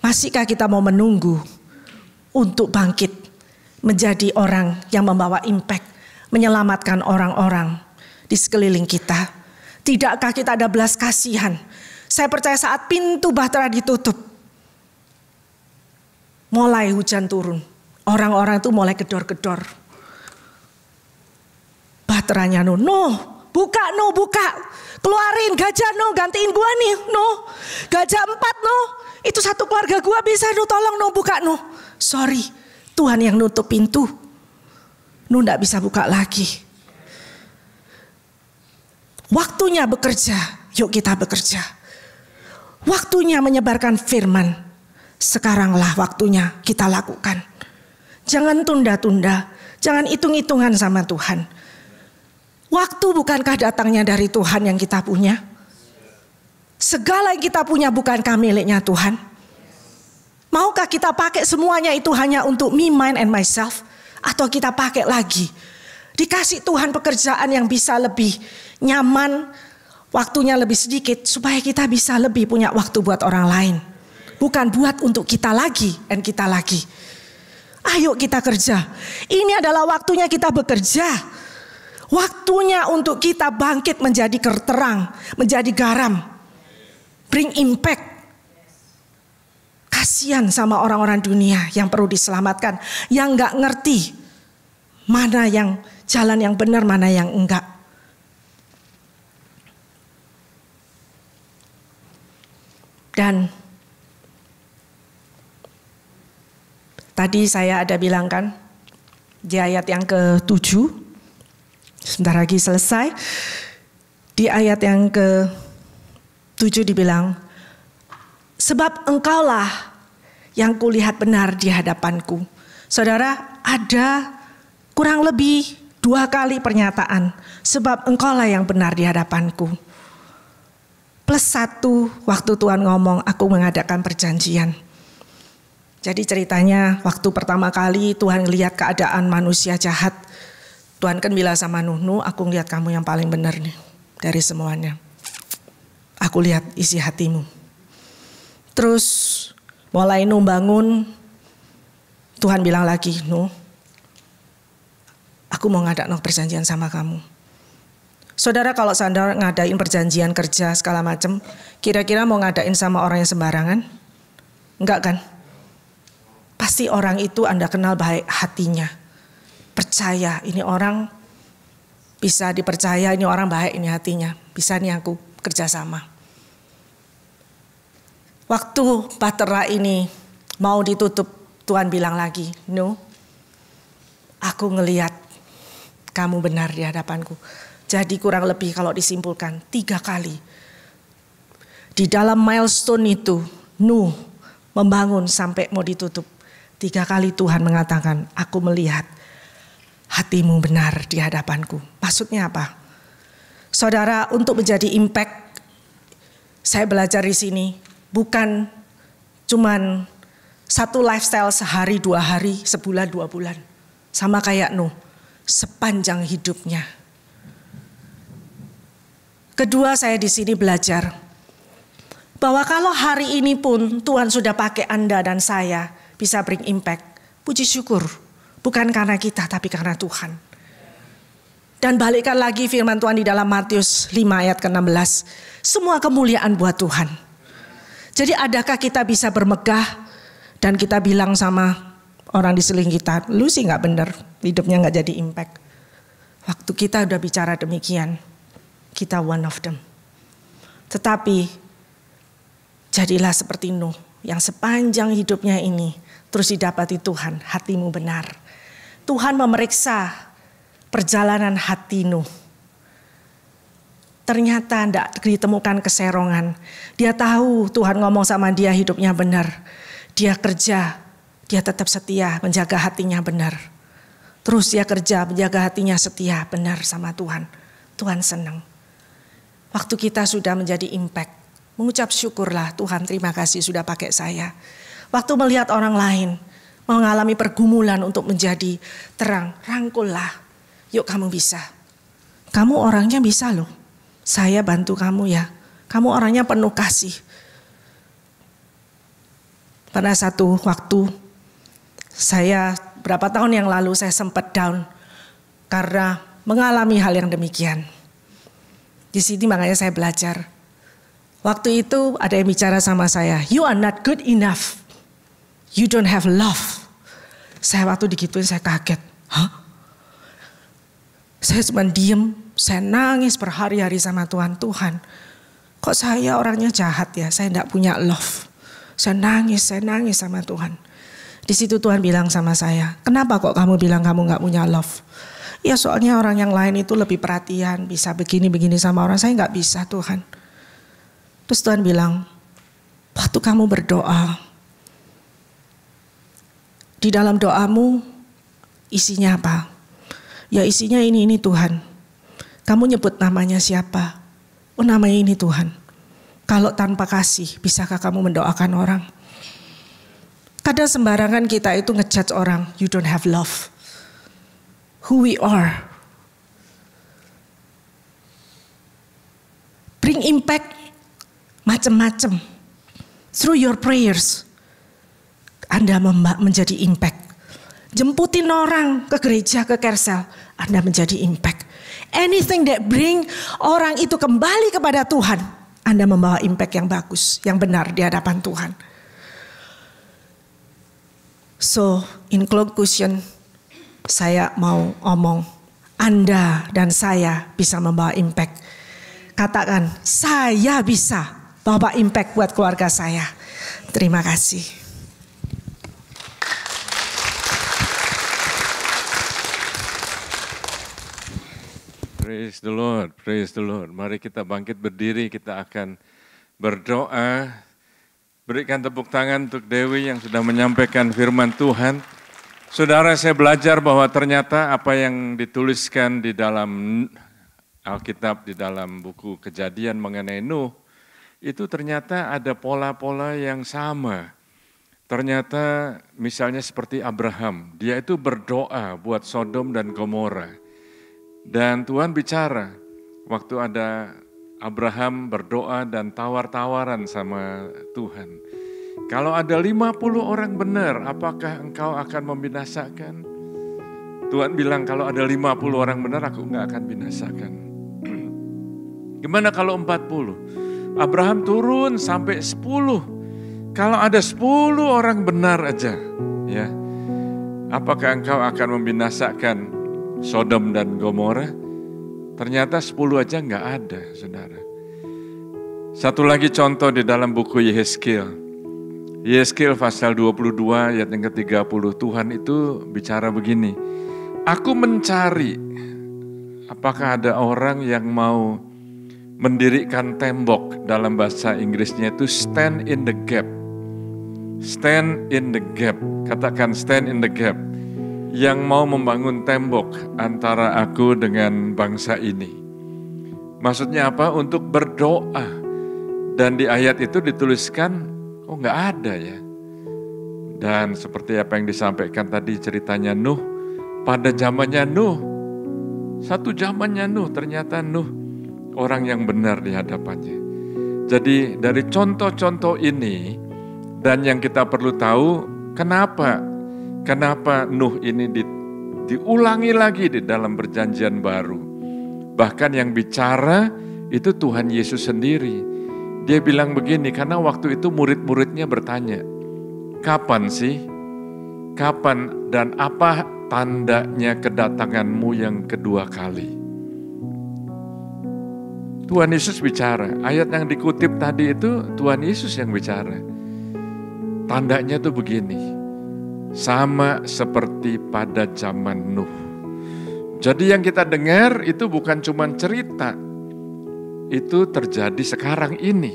Masihkah kita mau menunggu untuk bangkit menjadi orang yang membawa impact, menyelamatkan orang-orang di sekeliling kita? Tidakkah kita ada belas kasihan? Saya percaya saat pintu bahtera ditutup, mulai hujan turun, orang-orang itu mulai gedor-gedor. Bahteranya Nuh, buka Nuh, buka. Keluarin gajah Nuh, gantiin gua nih Nuh. Gajah 4 Nuh, itu satu keluarga gua bisa Nuh, tolong Nuh buka Nuh. Sorry, Tuhan yang nutup pintu. Nuh gak bisa buka lagi. Waktunya bekerja, yuk kita bekerja. Waktunya menyebarkan firman, sekaranglah waktunya kita lakukan. Jangan tunda-tunda, jangan hitung-hitungan sama Tuhan. Waktu bukankah datangnya dari Tuhan yang kita punya? Segala yang kita punya bukankah miliknya Tuhan? Maukah kita pakai semuanya itu hanya untuk me, mine, and myself? Atau kita pakai lagi? Dikasih Tuhan pekerjaan yang bisa lebih nyaman, waktunya lebih sedikit, supaya kita bisa lebih punya waktu buat orang lain. Bukan buat untuk kita lagi dan kita lagi. Ayo kita kerja. Ini adalah waktunya kita bekerja. Waktunya untuk kita bangkit menjadi terang, menjadi garam. Bring impact. Kasihan sama orang-orang dunia yang perlu diselamatkan. Yang gak ngerti mana yang jalan yang benar, mana yang enggak. Dan tadi saya ada bilang kan di ayat yang ke-7. Sebentar lagi selesai. Di ayat yang ke-7 dibilang, sebab engkaulah yang kulihat benar di hadapanku. Saudara, ada kurang lebih 2 kali pernyataan, sebab engkaulah yang benar di hadapanku. Plus 1 waktu Tuhan ngomong, aku mengadakan perjanjian. Jadi ceritanya waktu pertama kali Tuhan lihat keadaan manusia jahat, Tuhan kan bilang sama Nuh, aku lihat kamu yang paling benar nih dari semuanya. Aku lihat isi hatimu. Terus mulai Nuh bangun, Tuhan bilang lagi, Nuh, aku mau ngadain perjanjian sama kamu. Saudara, kalau saudara ngadain perjanjian kerja segala macam, kira-kira mau ngadain sama orang yang sembarangan? Enggak kan? Pasti orang itu Anda kenal baik hatinya. Percaya, ini orang bisa dipercaya, ini orang baik, ini hatinya. Bisa nih aku kerjasama. Waktu bahtera ini mau ditutup, Tuhan bilang lagi, Nuh, aku ngelihat kamu benar di hadapanku. Jadi kurang lebih kalau disimpulkan 3 kali. Di dalam milestone itu, Nuh membangun sampai mau ditutup. 3 kali Tuhan mengatakan, aku melihat hatimu benar di hadapanku. Maksudnya apa? Saudara, untuk menjadi impact, saya belajar di sini bukan cuman satu lifestyle sehari, 2 hari, sebulan, 2 bulan. Sama kayak Nuh, sepanjang hidupnya. Kedua, saya di sini belajar bahwa kalau hari ini pun Tuhan sudah pakai Anda dan saya bisa bring impact, puji syukur. Bukan karena kita, tapi karena Tuhan. Dan balikkan lagi firman Tuhan di dalam Matius 5 ayat ke-16. Semua kemuliaan buat Tuhan. Jadi adakah kita bisa bermegah dan kita bilang sama orang di sekeliling kita, lu sih gak bener, hidupnya gak jadi impact. Waktu kita udah bicara demikian, kita one of them. Tetapi jadilah seperti Nuh yang sepanjang hidupnya ini terus didapati Tuhan, hatimu benar. Tuhan memeriksa perjalanan hati Nuh. Ternyata tidak ditemukan keserongan. Dia tahu Tuhan ngomong sama dia hidupnya benar. Dia kerja, dia tetap setia menjaga hatinya benar. Terus dia kerja menjaga hatinya setia benar sama Tuhan. Tuhan senang. Waktu kita sudah menjadi impact, mengucap syukurlah Tuhan, terima kasih sudah pakai saya. Waktu melihat orang lain mengalami pergumulan untuk menjadi terang, rangkullah. Yuk kamu bisa. Kamu orangnya bisa loh. Saya bantu kamu ya. Kamu orangnya penuh kasih. Pada satu waktu berapa tahun yang lalu saya sempat down karena mengalami hal yang demikian. Di sini makanya saya belajar. Waktu itu ada yang bicara sama saya, you are not good enough. You don't have love. Saya waktu digituin saya kaget. Hah? Saya cuma diem, saya nangis berhari-hari sama Tuhan. Tuhan, kok saya orangnya jahat ya, saya enggak punya love. Saya nangis sama Tuhan. Di situ Tuhan bilang sama saya, kenapa kok kamu bilang kamu enggak punya love? Ya soalnya orang yang lain itu lebih perhatian, bisa begini-begini sama orang, saya enggak bisa Tuhan. Terus Tuhan bilang, waktu kamu berdoa, di dalam doamu isinya apa? Ya isinya ini Tuhan. Kamu nyebut namanya siapa? Oh namanya ini Tuhan. Kalau tanpa kasih, bisakah kamu mendoakan orang? Kadang sembarangan kita itu ngejudge orang, you don't have love. Who we are. Bring impact macam-macam. Through your prayers, Anda menjadi impact. Jemputin orang ke gereja, ke Kersel, Anda menjadi impact. Anything that bring orang itu kembali kepada Tuhan, Anda membawa impact yang bagus, yang benar di hadapan Tuhan. So, in conclusion, saya mau omong, Anda dan saya bisa membawa impact. Katakan, saya bisa bawa impact buat keluarga saya. Terima kasih. Praise the Lord, praise the Lord. Mari kita bangkit berdiri, kita akan berdoa. Berikan tepuk tangan untuk Dewi yang sudah menyampaikan firman Tuhan. Saudara, saya belajar bahwa ternyata apa yang dituliskan di dalam Alkitab, di dalam buku Kejadian mengenai Nuh, itu ternyata ada pola-pola yang sama. Ternyata misalnya seperti Abraham, dia itu berdoa buat Sodom dan Gomora. Dan Tuhan bicara, waktu ada Abraham berdoa dan tawar-tawaran sama Tuhan. Kalau ada 50 orang benar, apakah engkau akan membinasakan? Tuhan bilang kalau ada 50 orang benar, aku enggak akan binasakan. Gimana kalau 40? Abraham turun sampai 10. Kalau ada 10 orang benar aja, ya, apakah engkau akan membinasakan Sodom dan Gomora? Ternyata 10 aja enggak ada, saudara. Satu lagi contoh di dalam buku Yehezkiel. Yehezkiel pasal 22 ayat yang ke-30, Tuhan itu bicara begini. Aku mencari apakah ada orang yang mau mendirikan tembok, dalam bahasa Inggrisnya itu stand in the gap. Stand in the gap, katakan stand in the gap. Yang mau membangun tembok antara aku dengan bangsa ini. Maksudnya apa? Untuk berdoa. Dan di ayat itu dituliskan, oh enggak ada ya. Dan seperti apa yang disampaikan tadi ceritanya Nuh, pada zamannya Nuh, satu zamannya Nuh, ternyata Nuh orang yang benar di hadapannya. Jadi dari contoh-contoh ini, dan yang kita perlu tahu, kenapa Nuh ini diulangi lagi di dalam perjanjian baru. Bahkan yang bicara itu Tuhan Yesus sendiri. Dia bilang begini, karena waktu itu murid-muridnya bertanya, kapan sih kapan dan apa tandanya kedatanganmu yang kedua kali? Tuhan Yesus bicara. Ayat yang dikutip tadi itu Tuhan Yesus yang bicara. Tandanya tuh begini. Sama seperti pada zaman Nuh. Jadi yang kita dengar itu bukan cuma cerita. Itu terjadi sekarang ini.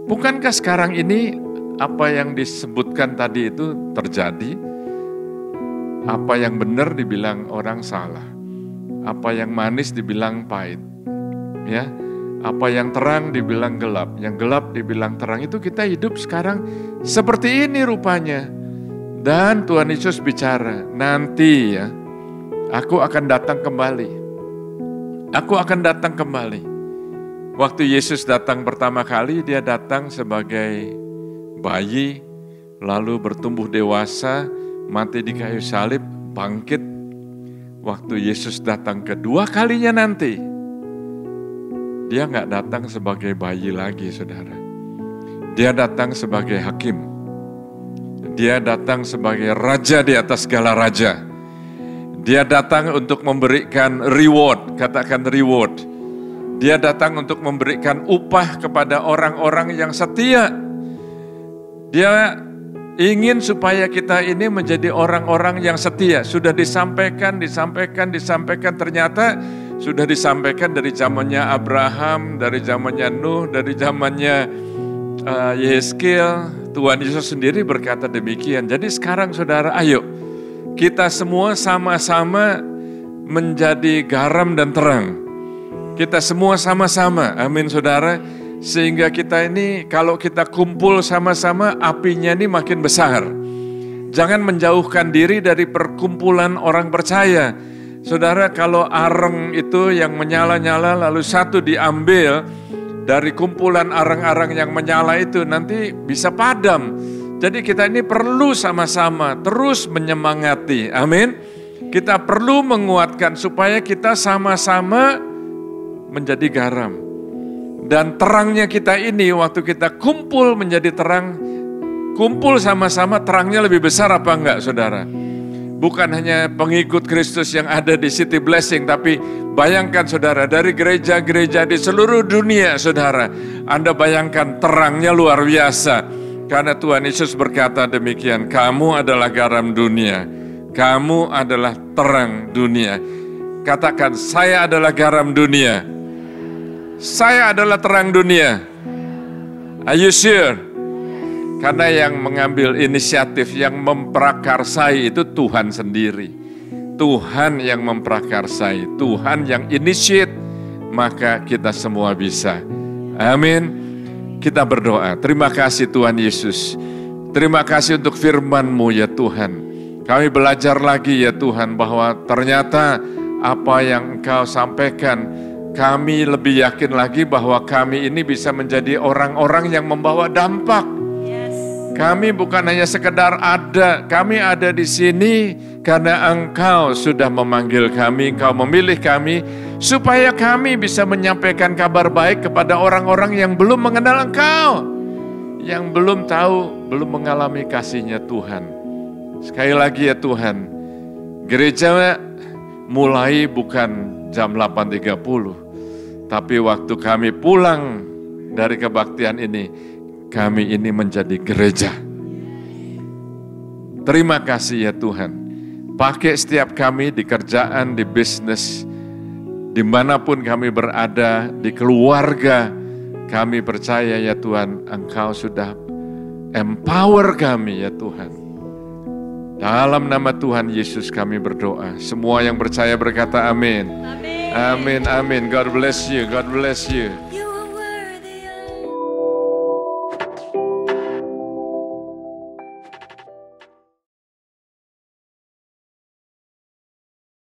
Bukankah sekarang ini apa yang disebutkan tadi itu terjadi? Apa yang benar dibilang orang salah. Apa yang manis dibilang pahit. Ya, apa yang terang dibilang gelap, yang gelap dibilang terang. Itu kita hidup sekarang seperti ini rupanya. Dan Tuhan Yesus bicara, nanti ya, aku akan datang kembali. Aku akan datang kembali. Waktu Yesus datang pertama kali, dia datang sebagai bayi, lalu bertumbuh dewasa, mati di kayu salib, bangkit. Waktu Yesus datang kedua kalinya nanti, dia nggak datang sebagai bayi lagi, saudara. Dia datang sebagai hakim. Dia datang sebagai raja di atas segala raja. Dia datang untuk memberikan reward, katakan reward. Dia datang untuk memberikan upah kepada orang-orang yang setia. Dia ingin supaya kita ini menjadi orang-orang yang setia. Sudah disampaikan, ternyata sudah disampaikan dari zamannya Abraham, dari zamannya Nuh, dari zamannya Yeskel. Tuhan Yesus sendiri berkata demikian. Jadi sekarang saudara, ayo kita semua sama-sama menjadi garam dan terang. Kita semua sama-sama, amin saudara. Sehingga kita ini kalau kita kumpul sama-sama, apinya ini makin besar. Jangan menjauhkan diri dari perkumpulan orang percaya. Saudara, kalau areng itu yang menyala-nyala lalu satu diambil dari kumpulan areng-areng yang menyala itu nanti bisa padam. Jadi kita ini perlu sama-sama terus menyemangati. Amin. Kita perlu menguatkan supaya kita sama-sama menjadi garam. Dan terangnya kita ini waktu kita kumpul menjadi terang, kumpul sama-sama terangnya lebih besar apa enggak saudara? Bukan hanya pengikut Kristus yang ada di City Blessing, tapi bayangkan saudara, dari gereja-gereja di seluruh dunia saudara, Anda bayangkan terangnya luar biasa. Karena Tuhan Yesus berkata demikian, kamu adalah garam dunia, kamu adalah terang dunia. Katakan, saya adalah garam dunia, saya adalah terang dunia. Are you sure? Karena yang mengambil inisiatif, yang memprakarsai itu Tuhan sendiri. Tuhan yang memprakarsai, Tuhan yang initiate, maka kita semua bisa. Amin. Kita berdoa. Terima kasih Tuhan Yesus. Terima kasih untuk firman-Mu ya Tuhan. Kami belajar lagi ya Tuhan bahwa ternyata apa yang Engkau sampaikan, kami lebih yakin lagi bahwa kami ini bisa menjadi orang-orang yang membawa dampak. Kami bukan hanya sekedar ada, kami ada di sini karena Engkau sudah memanggil kami, Engkau memilih kami, supaya kami bisa menyampaikan kabar baik kepada orang-orang yang belum mengenal Engkau, yang belum tahu, belum mengalami kasih-Nya Tuhan. Sekali lagi ya Tuhan, gereja mulai bukan jam 8.30, tapi waktu kami pulang dari kebaktian ini, kami ini menjadi gereja. Terima kasih ya Tuhan. Pakai setiap kami di kerjaan, di bisnis, dimanapun kami berada, di keluarga. Kami percaya ya Tuhan, Engkau sudah empower kami ya Tuhan. Dalam nama Tuhan Yesus kami berdoa. Semua yang percaya berkata amin. Amin, amin. God bless you, God bless you.